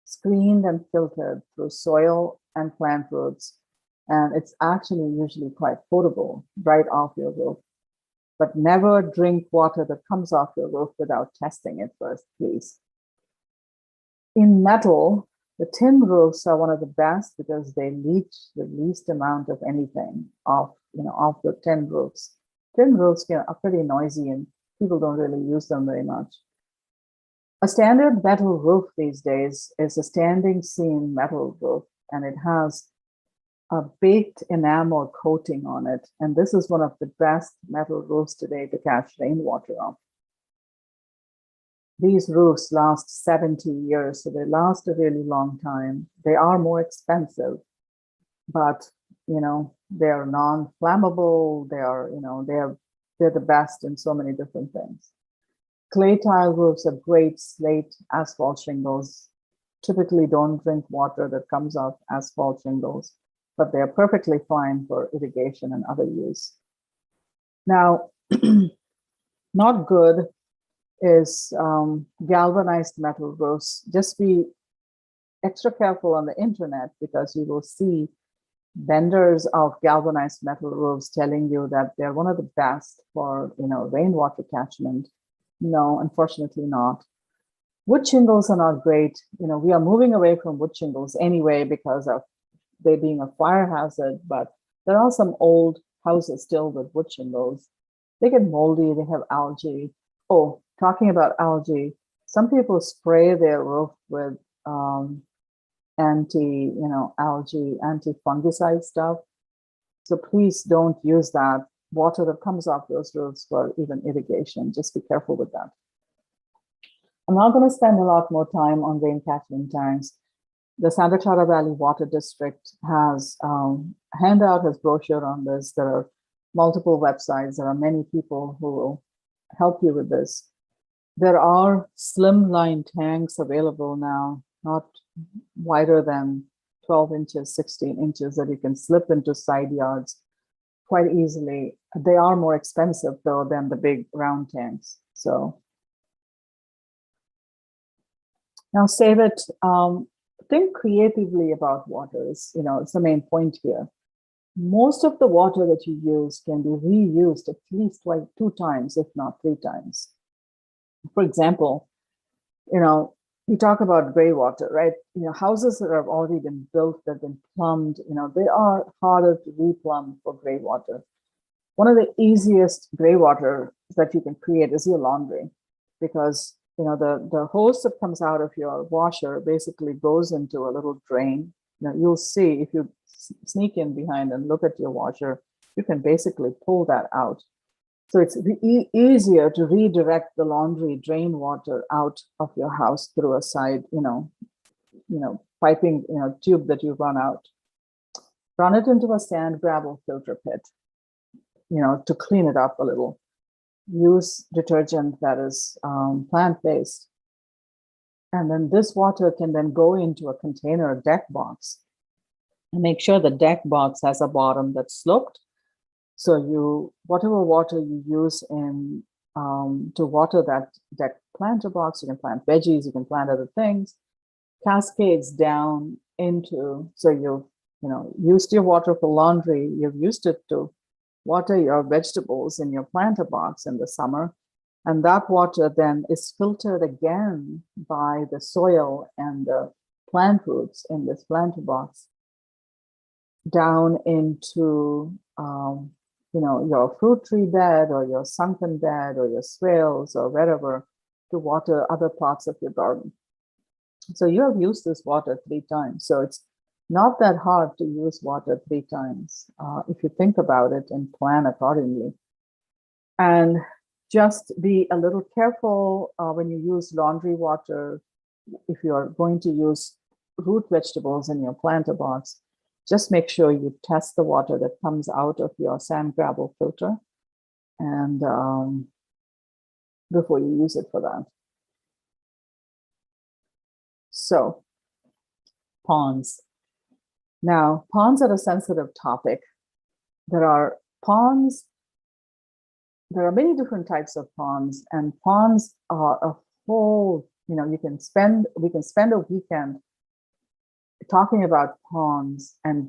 [SPEAKER 3] screened and filtered through soil and plant roots. And it's actually usually quite potable right off your roof. But never drink water that comes off your roof without testing it first, please. In metal, the tin roofs are one of the best because they leach the least amount of anything off the tin roofs. Tin roofs are pretty noisy and people don't really use them very much. A standard metal roof these days is a standing seam metal roof, and it has a baked enamel coating on it. And this is one of the best metal roofs today to catch rainwater on. These roofs last 70 years, so they last a really long time. They are more expensive, but they're non-flammable. They are, they're the best in so many different things. Clay tile roofs are great. Slate asphalt shingles typically don't drink water that comes off asphalt shingles, but they're perfectly fine for irrigation and other use. Now, not good is galvanized metal roofs. Just be extra careful on the internet, because you will see vendors of galvanized metal roofs telling you that they're one of the best for rainwater catchment. No, unfortunately not. Wood shingles are not great. We are moving away from wood shingles anyway because of they being a fire hazard, but there are some old houses still with wood shingles. They get moldy, they have algae. Oh, talking about algae, some people spray their roof with anti-algae, anti-fungicide stuff. So please don't use that water that comes off those roofs for even irrigation. Just be careful with that. I'm not going to spend a lot more time on rain catchment tanks. The Santa Clara Valley Water District has handout, has brochure on this. There are multiple websites. There are many people who will help you with this. There are slimline tanks available now, not wider than 12 inches, 16 inches, that you can slip into side yards quite easily. They are more expensive though than the big round tanks. So now save it. Think creatively about water. It's the main point here. Most of the water that you use can be reused at least 2 times, if not 3 times. For example, we talk about gray water, right? Houses that have already been built, that have been plumbed, they are harder to replumb for gray water. One of the easiest gray water that you can create is your laundry, because the hose that comes out of your washer basically goes into a little drain. You'll see if you sneak in behind and look at your washer, you can basically pull that out. So it's easier to redirect the laundry drain water out of your house through a side, piping, tube that you run out. Run it into a sand gravel filter pit, to clean it up a little. Use detergent that is plant-based. And then this water can then go into a container deck box. And make sure the deck box has a bottom that's sloped. So whatever water you use to water that deck planter box, you can plant veggies, you can plant other things, cascades down into, so you've used your water for laundry, you've used it to water your vegetables in your planter box in the summer. And that water then is filtered again by the soil and the plant roots in this planter box down into your fruit tree bed or your sunken bed or your swales or wherever, to water other parts of your garden. So you have used this water 3 times. So it's not that hard to use water 3 times if you think about it and plan accordingly. And just be a little careful when you use laundry water. If you are going to use root vegetables in your planter box, just make sure you test the water that comes out of your sand gravel filter, and before you use it for that. So, ponds. Now, ponds are a sensitive topic. There are many different types of ponds, and ponds are a whole, we can spend a weekend talking about ponds and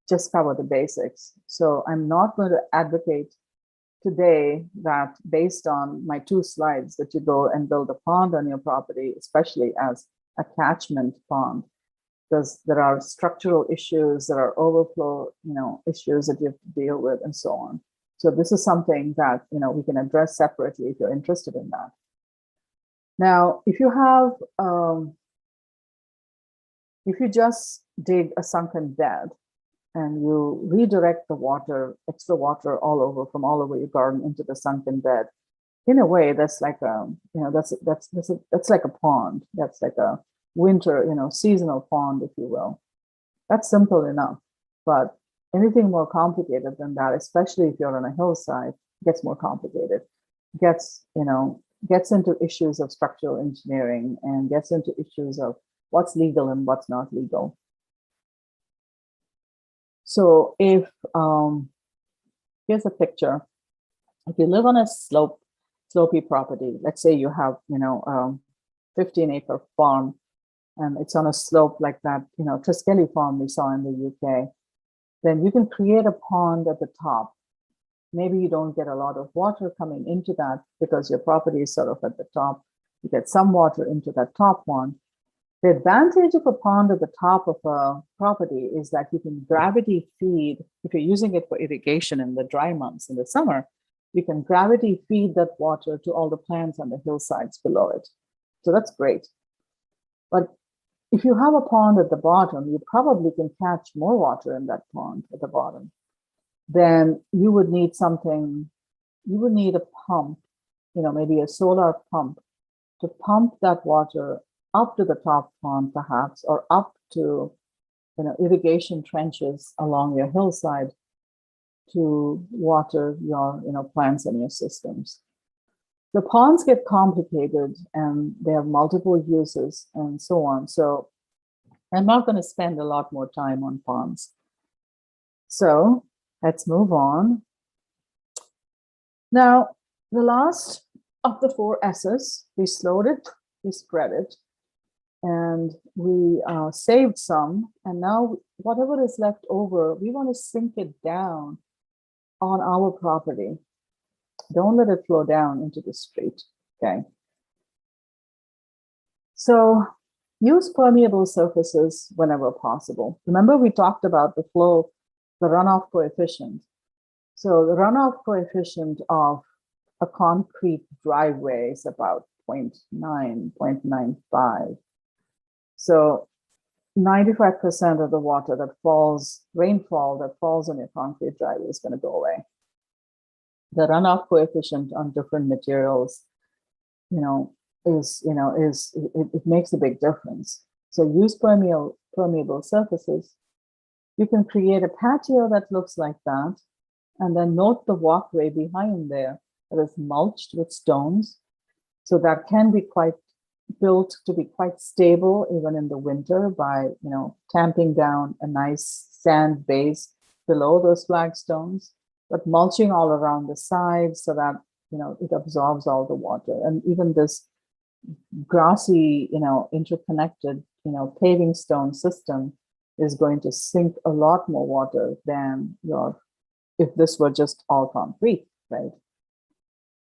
[SPEAKER 3] just cover the basics. So I'm not going to advocate today that based on my 2 slides that you go and build a pond on your property, especially as a catchment pond, because there are structural issues, there are overflow, issues that you have to deal with, and so on. So this is something that, we can address separately if you're interested in that. Now, if you just dig a sunken bed, and you redirect the water, extra water all over from all over your garden into the sunken bed. In a way, that's like that's like a pond. That's like a winter, seasonal pond, if you will. That's simple enough. But anything more complicated than that, especially if you're on a hillside, gets more complicated. Gets into issues of structural engineering and gets into issues of what's legal and what's not legal. So if here's a picture. If you live on a slopey property, let's say you have 15-acre farm, and it's on a slope like that, Triskelly farm we saw in the UK, then you can create a pond at the top. Maybe you don't get a lot of water coming into that because your property is sort of at the top. You get some water into that top one. The advantage of a pond at the top of a property is that you can gravity feed, if you're using it for irrigation in the dry months in the summer, you can gravity feed that water to all the plants on the hillsides below it. So that's great. But if you have a pond at the bottom, you probably can catch more water in that pond at the bottom. Then you would need a pump, maybe a solar pump to pump that water up to the top pond perhaps, or up to irrigation trenches along your hillside to water your plants and your systems. The ponds get complicated and they have multiple uses and so on. So I'm not going to spend a lot more time on ponds. So let's move on. Now, the last of the 4 S's, we slowed it, we spread it, and we saved some. And now whatever is left over, we want to sink it down on our property. Don't let it flow down into the street, okay? So use permeable surfaces whenever possible. Remember we talked about the runoff coefficient. So the runoff coefficient of a concrete driveway is about 0.9, 0.95. So 95% of the water that falls, rainfall that falls on your concrete driveway is going to go away. The runoff coefficient on different materials, it makes a big difference. So use permeable surfaces. You can create a patio that looks like that, and then note the walkway behind there that is mulched with stones. So that can be built to be quite stable even in the winter by tamping down a nice sand base below those flagstones, but mulching all around the sides so that it absorbs all the water. And even this grassy interconnected paving stone system is going to sink a lot more water than if this were just all concrete, right?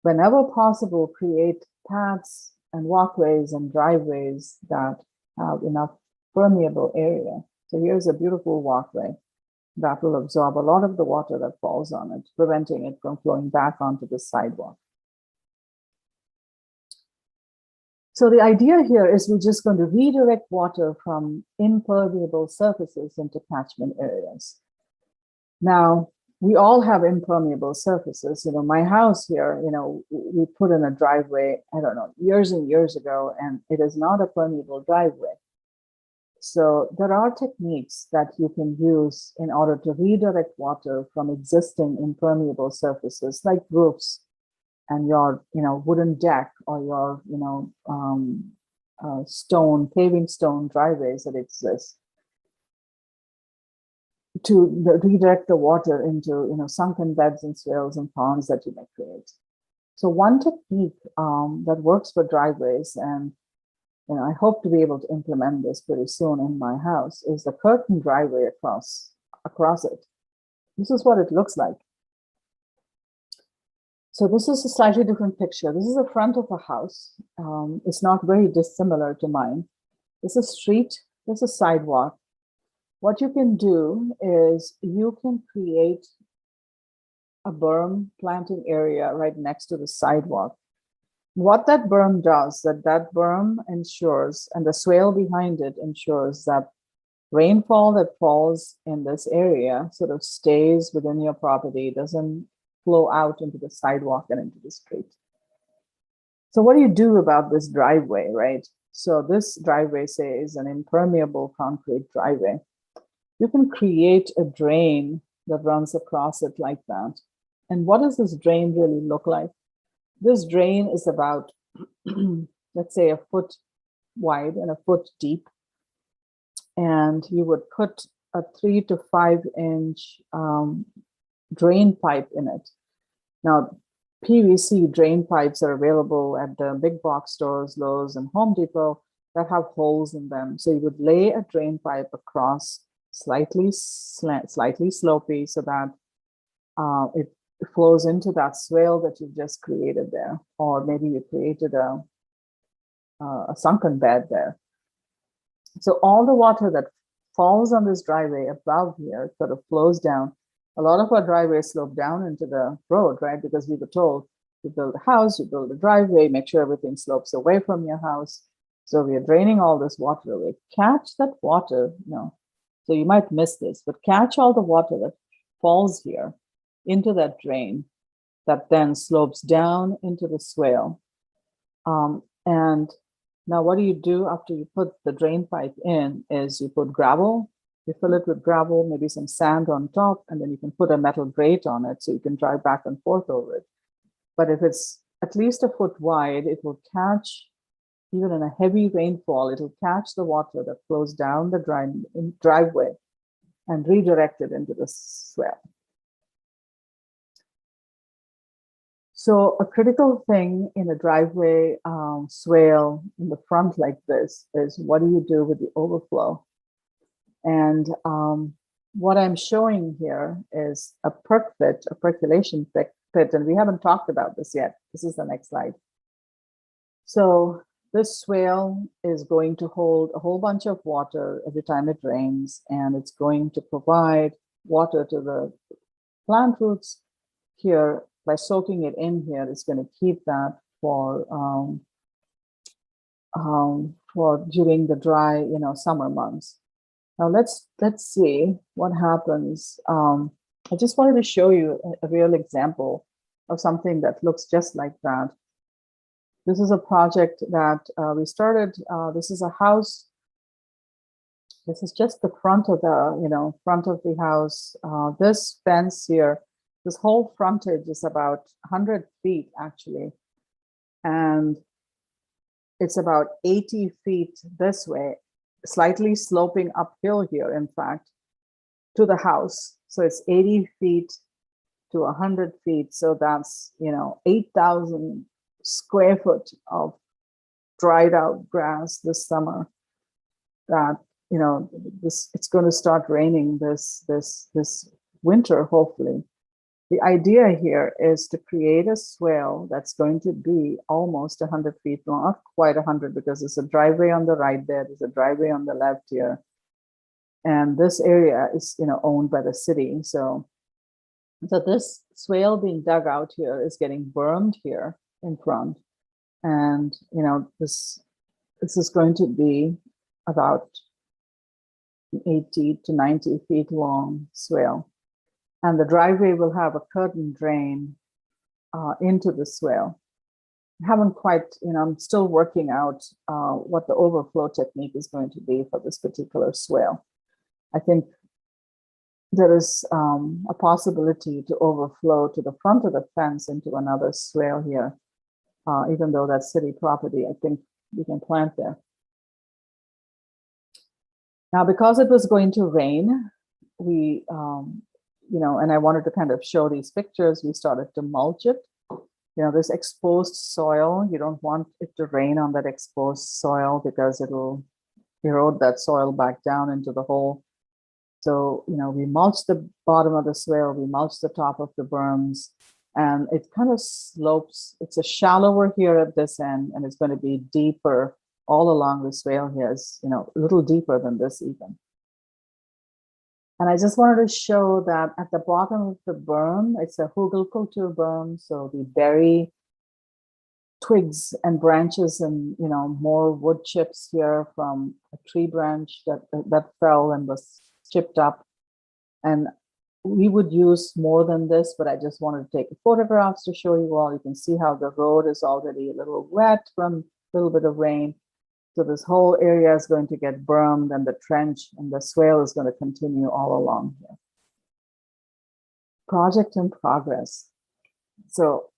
[SPEAKER 3] Whenever possible, create paths and walkways and driveways that have enough permeable area. So here's a beautiful walkway that will absorb a lot of the water that falls on it, preventing it from flowing back onto the sidewalk. So the idea here is we're just going to redirect water from impermeable surfaces into catchment areas. Now, we all have impermeable surfaces. My house here, we put in a driveway, I don't know, years and years ago, and it is not a permeable driveway. So there are techniques that you can use in order to redirect water from existing impermeable surfaces like roofs and your, wooden deck or your, paving stone driveways that exist, to redirect the water into sunken beds and swales and ponds that you may create. So one technique that works for driveways, and I hope to be able to implement this pretty soon in my house, is the curtain driveway across it. This is what it looks like. So this is a slightly different picture. This is the front of a house. It's not very dissimilar to mine. This is a street, this is a sidewalk. What you can do is you can create a berm planting area right next to the sidewalk. What that berm does, that berm ensures, and the swale behind it ensures that Rainfall that falls in this area sort of stays within your property, doesn't flow out into the sidewalk and into the street. So what do you do about this driveway, right? So this driveway, say, is an impermeable concrete driveway. You can create a drain that runs across it like that. And what does this drain really look like? This drain is about, let's say, a foot wide and a foot deep. And you would put a 3 to 5 inch drain pipe in it. Now, PVC drain pipes are available at the big box stores, Lowe's and Home Depot, that have holes in them. So you would lay a drain pipe across, slightly slopey, so that it flows into that swale that you've just created there. Or maybe you created a sunken bed there. So all the water that falls on this driveway above here sort of flows down. A lot of our driveways slope down into the road, right? Because we were told you build a house, you build a driveway, make sure everything slopes away from your house. So we are draining all this water away. Catch that water, so you might miss this, but catch all the water that falls here into that drain that then slopes down into the swale. And now what do you do after you put the drain pipe in is you put gravel, you fill it with gravel, maybe some sand on top, and then you can put a metal grate on it so you can drive back and forth over it. But if it's at least a foot wide, it will catch, even in a heavy rainfall, it'll catch the water that flows down the driveway and redirect it into the swale. So a critical thing in a driveway swale in the front like this is, what do you do with the overflow? And what I'm showing here is a perk pit, a percolation pit, and we haven't talked about this yet. This is the next slide. So this swale is going to hold a whole bunch of water every time it rains, and it's going to provide water to the plant roots here. By soaking it in here, it's going to keep that for during the dry, summer months. Now let's see what happens. I just wanted to show you a real example of something that looks just like that. This is a project that we started. This is a house. This is just the front of the, front of the house. This fence here, this whole frontage is about 100 feet actually. And it's about 80 feet this way, slightly sloping uphill here, in fact, to the house. So it's 80 feet to 100 feet. So that's, 8,000 square foot of dried out grass this summer that, it's going to start raining this winter, hopefully. The idea here is to create a swale that's going to be almost 100 feet long, not quite 100, because there's a driveway on the right there, there's a driveway on the left here. And this area is, owned by the city. So this swale being dug out here is getting bermed here in front. And, this is going to be about 80 to 90 feet long swale. And the driveway will have a curtain drain into the swale. I haven't quite, I'm still working out what the overflow technique is going to be for this particular swale. I think there is a possibility to overflow to the front of the fence into another swale here. Even though that's city property, I think we can plant there. Now, because it was going to rain, we, and I wanted to kind of show these pictures, we started to mulch it. This exposed soil, you don't want it to rain on that exposed soil because it'll erode that soil back down into the hole. So, we mulch the bottom of the swale, we mulch the top of the berms, and it kind of slopes. It's a shallower here at this end, and it's going to be deeper all along the swale here. It's, a little deeper than this even. And I just wanted to show that at the bottom of the berm, it's a hugelkultur berm. So we bury twigs and branches and, more wood chips here from a tree branch that fell and was chipped up. And we would use more than this, but I just wanted to take photographs to show you all. You can see how the road is already a little wet from a little bit of rain. So this whole area is going to get bermed, and the trench and the swale is going to continue all along here. Project in progress. So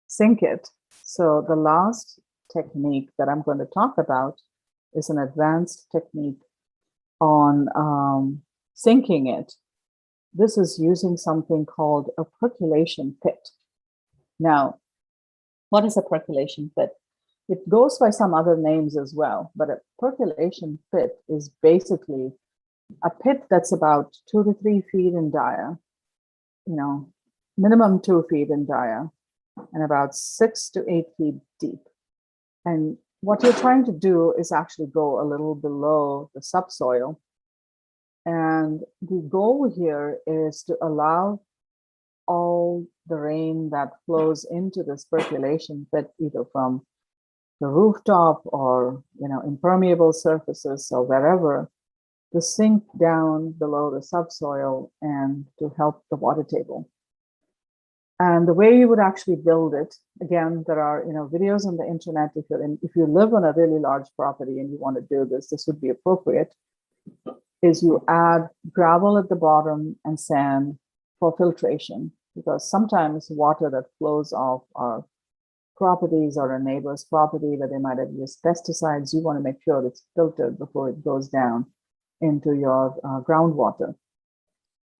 [SPEAKER 3] sink it. So the last technique that I'm going to talk about is an advanced technique on sinking it. This is using something called a percolation pit. Now, what is a percolation pit? It goes by some other names as well, but a percolation pit is basically a pit that's about 2 to 3 feet in dia, minimum 2 feet in dia, and about 6 to 8 feet deep. And what you're trying to do is actually go a little below the subsoil. And the goal here is to allow all the rain that flows into this percolation pit, either from the rooftop or impermeable surfaces or wherever, to sink down below the subsoil and to help the water table. And the way you would actually build it, again, there are videos on the internet. If you live on a really large property and you want to do this, this would be appropriate. Is you add gravel at the bottom and sand for filtration, because sometimes water that flows off our properties or a neighbor's property where they might have used pesticides, you want to make sure it's filtered before it goes down into your groundwater.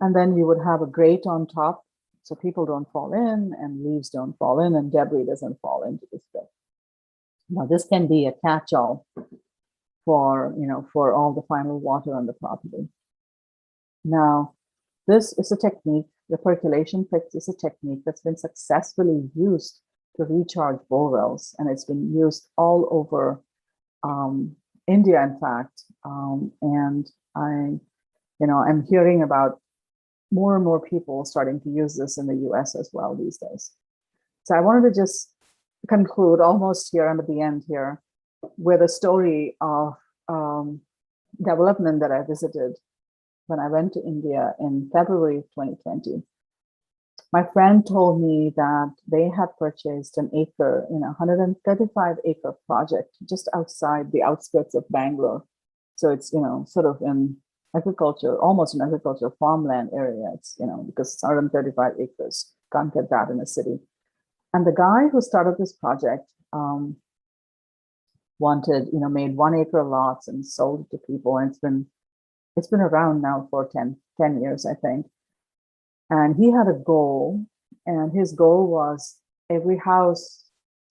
[SPEAKER 3] And then you would have a grate on top so people don't fall in and leaves don't fall in and debris doesn't fall into this pit. Now, this can be a catch-all for all the final water on the property. Now, this is a technique, the percolation pit is a technique that's been successfully used to recharge bore wells, and it's been used all over India, in fact. And I'm hearing about more and more people starting to use this in the US as well these days. So I wanted to just conclude almost here. I'm at the end here with a story of development that I visited when I went to India in February 2020. My friend told me that they had purchased an acre in a 135-acre project just outside the outskirts of Bangalore. So it's, sort of in agriculture, almost an agricultural farmland area. It's, because it's 135 acres. Can't get that in a city. And the guy who started this project made 1 acre lots and sold it to people. And it's been around now for 10 years, I think. And he had a goal, and his goal was every house,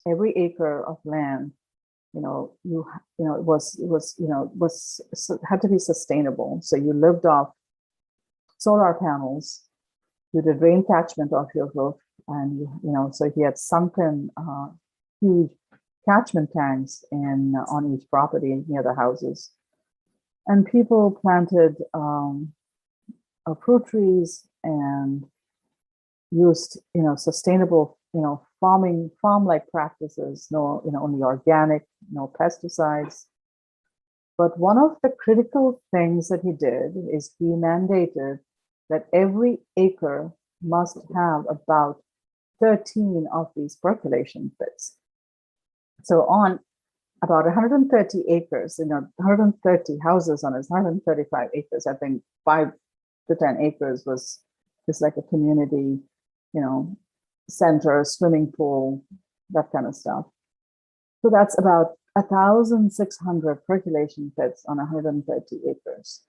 [SPEAKER 3] every acre of land, had to be sustainable. So you lived off solar panels, you did rain catchment off your roof, and so he had sunken huge catchment tanks on each property near the houses, and people planted fruit trees and used sustainable farm-like practices, only organic, no pesticides. But one of the critical things that he did is he mandated that every acre must have about 13 of these percolation pits. So on about 130 acres, 130 houses on his 135 acres, I think 5 to 10 acres was just like a community, center, swimming pool, that kind of stuff. So that's about 1,600 percolation pits on 130 acres.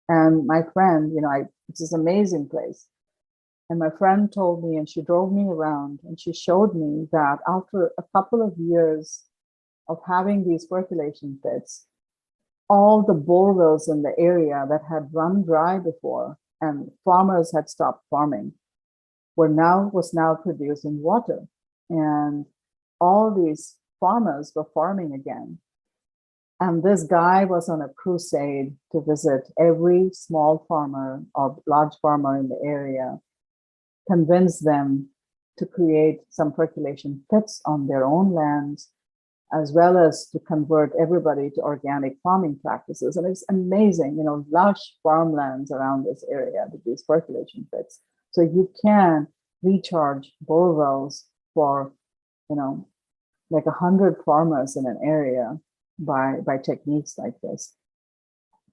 [SPEAKER 3] And my friend, it's this amazing place. And my friend told me, and she drove me around, and she showed me that after a couple of years of having these percolation pits, all the bore wells in the area that had run dry before and farmers had stopped farming was now producing water. And all these farmers were farming again. And this guy was on a crusade to visit every small farmer or large farmer in the area, convince them to create some percolation pits on their own lands, as well as to convert everybody to organic farming practices. And it's amazing, lush farmlands around this area with these percolation pits. So you can recharge bore wells for, like 100 farmers in an area by techniques like this.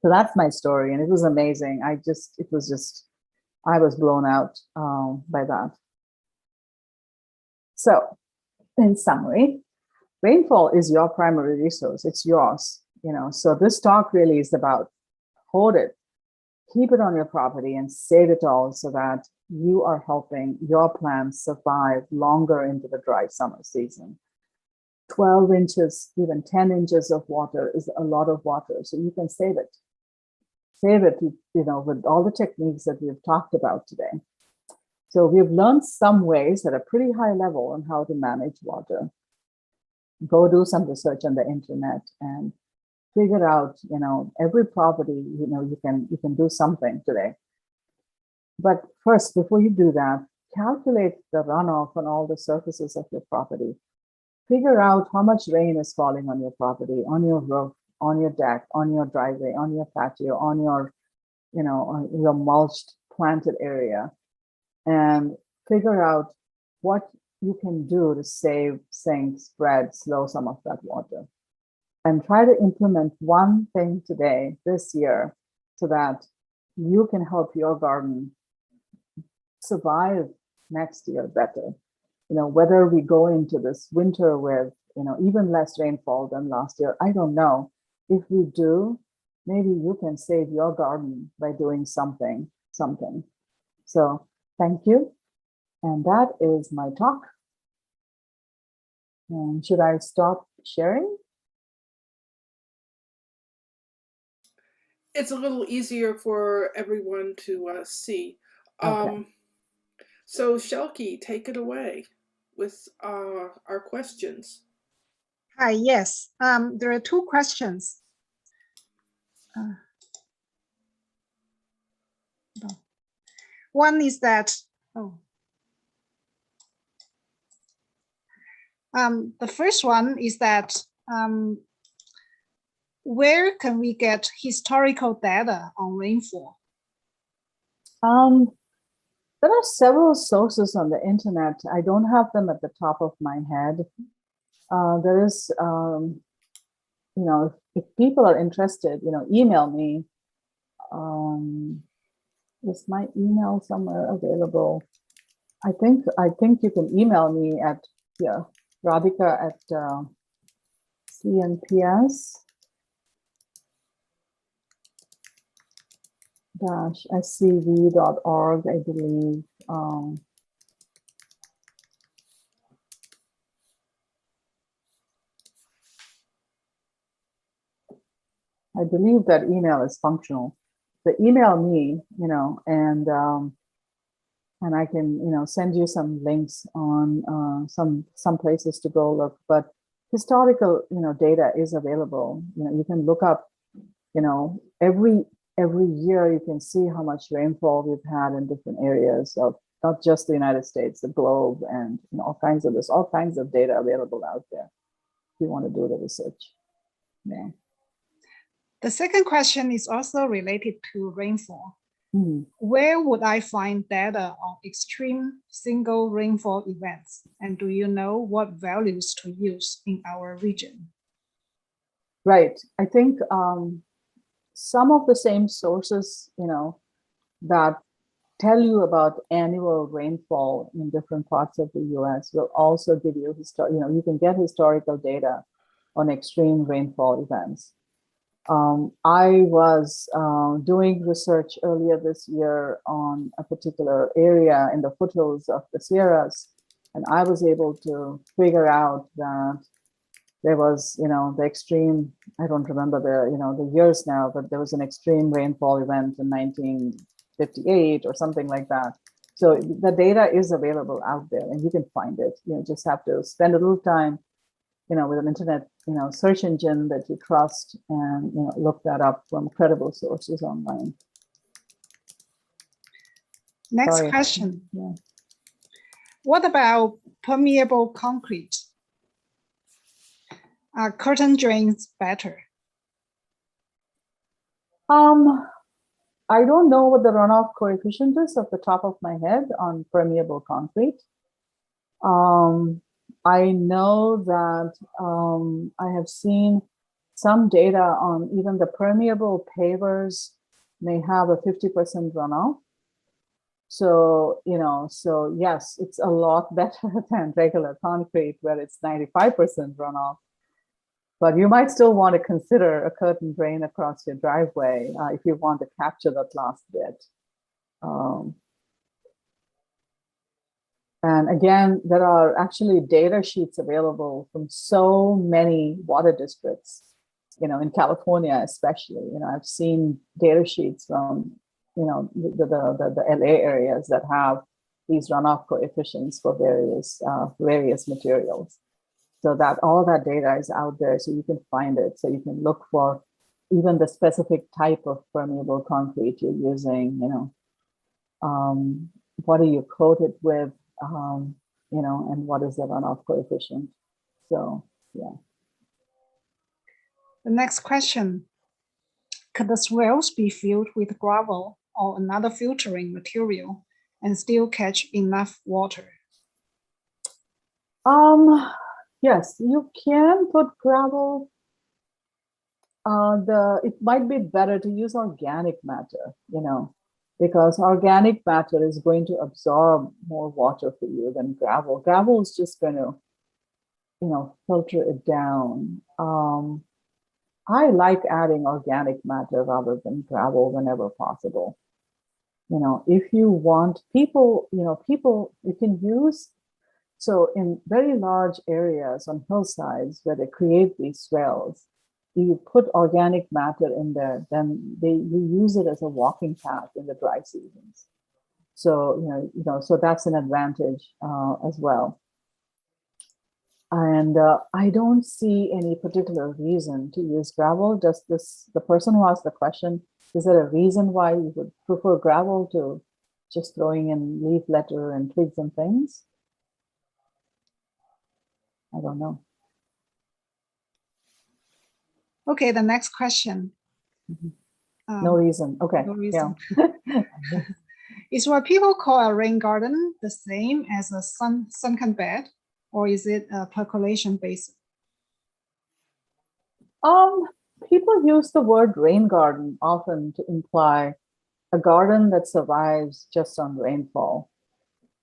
[SPEAKER 3] So that's my story, and it was amazing. I was blown out by that. So, in summary, rainfall is your primary resource. It's yours, So this talk really is about hold it, keep it on your property, and save it all so that you are helping your plants survive longer into the dry summer season. 12 inches, even 10 inches of water is a lot of water, so you can save it. Save it, with all the techniques that we've talked about today. So we've learned some ways at a pretty high level on how to manage water. Go do some research on the internet and figure out, every property, you can do something today. But first, before you do that, calculate the runoff on all the surfaces of your property. Figure out how much rain is falling on your property, on your roof, on your deck, on your driveway, on your patio, on your, on your mulched planted area, and figure out what you can do to save, sink, spread, slow some of that water. And try to implement one thing today, this year, so that you can help your garden survive next year better. Whether we go into this winter with, even less rainfall than last year, I don't know. If we do, maybe you can save your garden by doing something. So thank you. And that is my talk. And should I stop sharing?
[SPEAKER 1] It's a little easier for everyone to see.
[SPEAKER 3] Okay.
[SPEAKER 1] So Shelky, take it away with our questions.
[SPEAKER 4] Hi, yes. There are two questions. One is that, the first one is that, where can we get historical data on rainfall?
[SPEAKER 3] There are several sources on the internet. I don't have them at the top of my head. There is, if people are interested, email me. Is my email somewhere available? I think you can email me at Radhika at cnps-scv.org, I believe. I believe that email is functional. So email me, and I can, send you some links on some places to go look. But historical, data is available. You can look up, every year you can see how much rainfall we've had in different areas of not just the United States, the globe, and all kinds of data available out there if you want to do the research. Yeah.
[SPEAKER 4] The second question is also related to rainfall.
[SPEAKER 3] Mm-hmm.
[SPEAKER 4] Where would I find data on extreme single rainfall events? And do you know what values to use in our region?
[SPEAKER 3] Right. I think some of the same sources, that tell you about annual rainfall in different parts of the US will also give you, you can get historical data on extreme rainfall events. I was doing research earlier this year on a particular area in the foothills of the Sierras, and I was able to figure out that there was, the extreme, I don't remember the years now, but there was an extreme rainfall event in 1958 or something like that. So the data is available out there and you can find it. You just have to spend a little time, with an internet, search engine that you trust and, look that up from credible sources online.
[SPEAKER 4] Next
[SPEAKER 3] Sorry.
[SPEAKER 4] question.
[SPEAKER 3] Yeah.
[SPEAKER 4] What about permeable concrete? Are curtain drains better?
[SPEAKER 3] I don't know what the runoff coefficient is off the top of my head on permeable concrete. I know that I have seen some data on even the permeable pavers may have a 50% runoff. So, so yes, it's a lot better than regular concrete where it's 95% runoff. But you might still want to consider a curtain drain across your driveway if you want to capture that last bit. And again, there are actually data sheets available from so many water districts, in California especially. I've seen data sheets from, the LA areas that have these runoff coefficients for various materials. So that all that data is out there, so you can find it. So you can look for even the specific type of permeable concrete you're using. What do you coat it with? And what is the runoff coefficient? So yeah.
[SPEAKER 4] The next question: could the swells be filled with gravel or another filtering material and still catch enough water?
[SPEAKER 3] Yes, you can put gravel. It might be better to use organic matter, because organic matter is going to absorb more water for you than gravel. Gravel is just going to, filter it down. I like adding organic matter rather than gravel whenever possible. If you want people you can use. So in very large areas on hillsides where they create these swells, you put organic matter in there, then you use it as a walking path in the dry seasons. So, so that's an advantage as well. And I don't see any particular reason to use gravel. Just the person who asked the question, is there a reason why you would prefer gravel to just throwing in leaf litter and twigs and things? I don't know.
[SPEAKER 4] Okay, the next question.
[SPEAKER 3] No reason. Okay.
[SPEAKER 4] No reason.
[SPEAKER 3] Yeah.
[SPEAKER 4] Is what people call a rain garden the same as a sunken bed, or is it a percolation basin?
[SPEAKER 3] People use the word rain garden often to imply a garden that survives just on rainfall.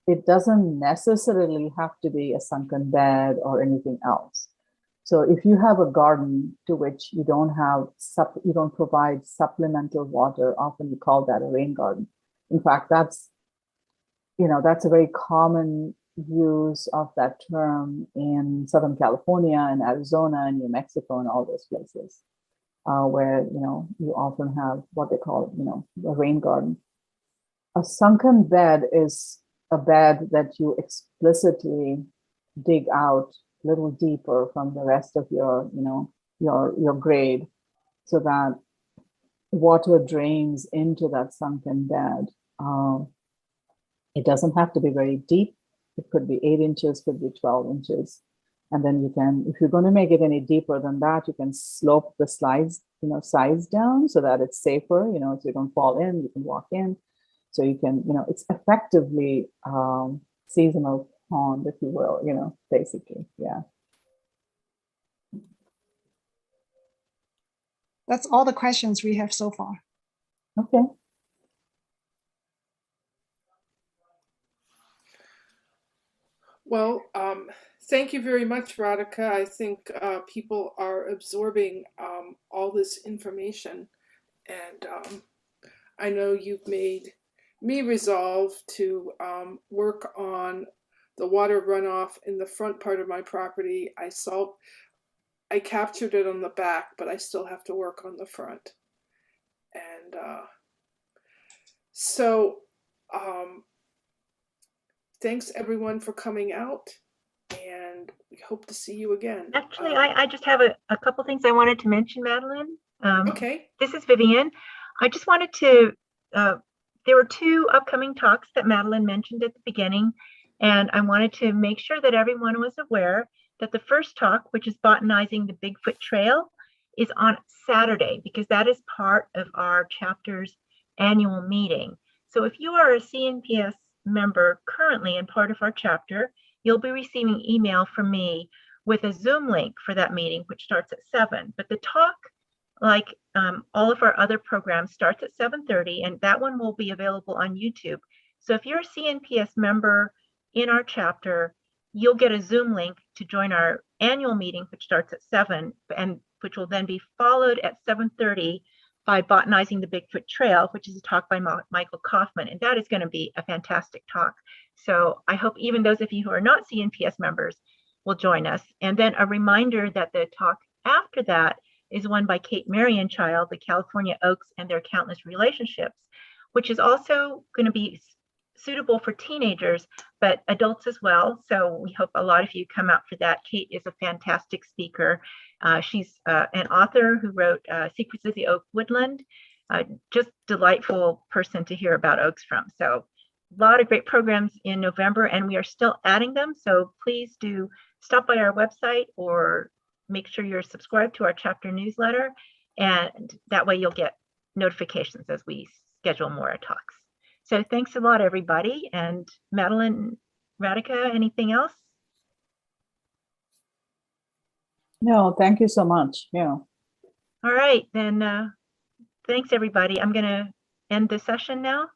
[SPEAKER 3] It doesn't necessarily have to be a sunken bed or anything else. So if you have a garden to which you don't provide supplemental water, often you call that a rain garden. In fact, that's a very common use of that term in Southern California and Arizona and New Mexico and all those places where, you often have what they call, a rain garden. A sunken bed is a bed that you explicitly dig out a little deeper from the rest of your grade, so that water drains into that sunken bed. It doesn't have to be very deep. It could be 8 inches, could be 12 inches. And then you can, if you're going to make it any deeper than that, you can slope the sides down so that it's safer, so you don't fall in, you can walk in. So you can, it's effectively seasonal pond, if you will, basically, yeah.
[SPEAKER 4] That's all the questions we have so far.
[SPEAKER 3] Okay.
[SPEAKER 1] Well, thank you very much, Radhika. I think people are absorbing all this information, and I know you've made me resolve to work on the water runoff in the front part of my property. I captured it on the back, but I still have to work on the front. And so thanks everyone for coming out, and we hope to see you again.
[SPEAKER 2] Actually, I just have a couple things I wanted to mention, Madeline.
[SPEAKER 1] Okay.
[SPEAKER 2] This is Vivian. I just wanted to, there were 2 upcoming talks that Madeline mentioned at the beginning. And I wanted to make sure that everyone was aware that the first talk, which is botanizing the Bigfoot Trail, is on Saturday, because that is part of our chapter's annual meeting. So if you are a CNPS member currently and part of our chapter, you'll be receiving email from me with a Zoom link for that meeting, which starts at 7. But the talk, like all of our other programs, starts at 7:30, and that one will be available on YouTube. So if you're a CNPS member in our chapter, you'll get a Zoom link to join our annual meeting, which starts at 7, and which will then be followed at 7:30 by Botanizing the Bigfoot Trail, which is a talk by Michael Kaufman. And that is going to be a fantastic talk. So I hope even those of you who are not CNPS members will join us. And then a reminder that the talk after that is one by Kate Marienchild, The California Oaks and Their Countless Relationships, which is also going to be suitable for teenagers, but adults as well. So we hope a lot of you come out for that. Kate is a fantastic speaker. She's an author who wrote Secrets of the Oak Woodland. Just delightful person to hear about oaks from. So a lot of great programs in November, and we are still adding them. So please do stop by our website or make sure you're subscribed to our chapter newsletter. And that way you'll get notifications as we schedule more talks. So thanks a lot, everybody. And Madeline, Radhika, anything else?
[SPEAKER 3] No, thank you so much. Yeah.
[SPEAKER 2] All right, then thanks, everybody. I'm going to end the session now.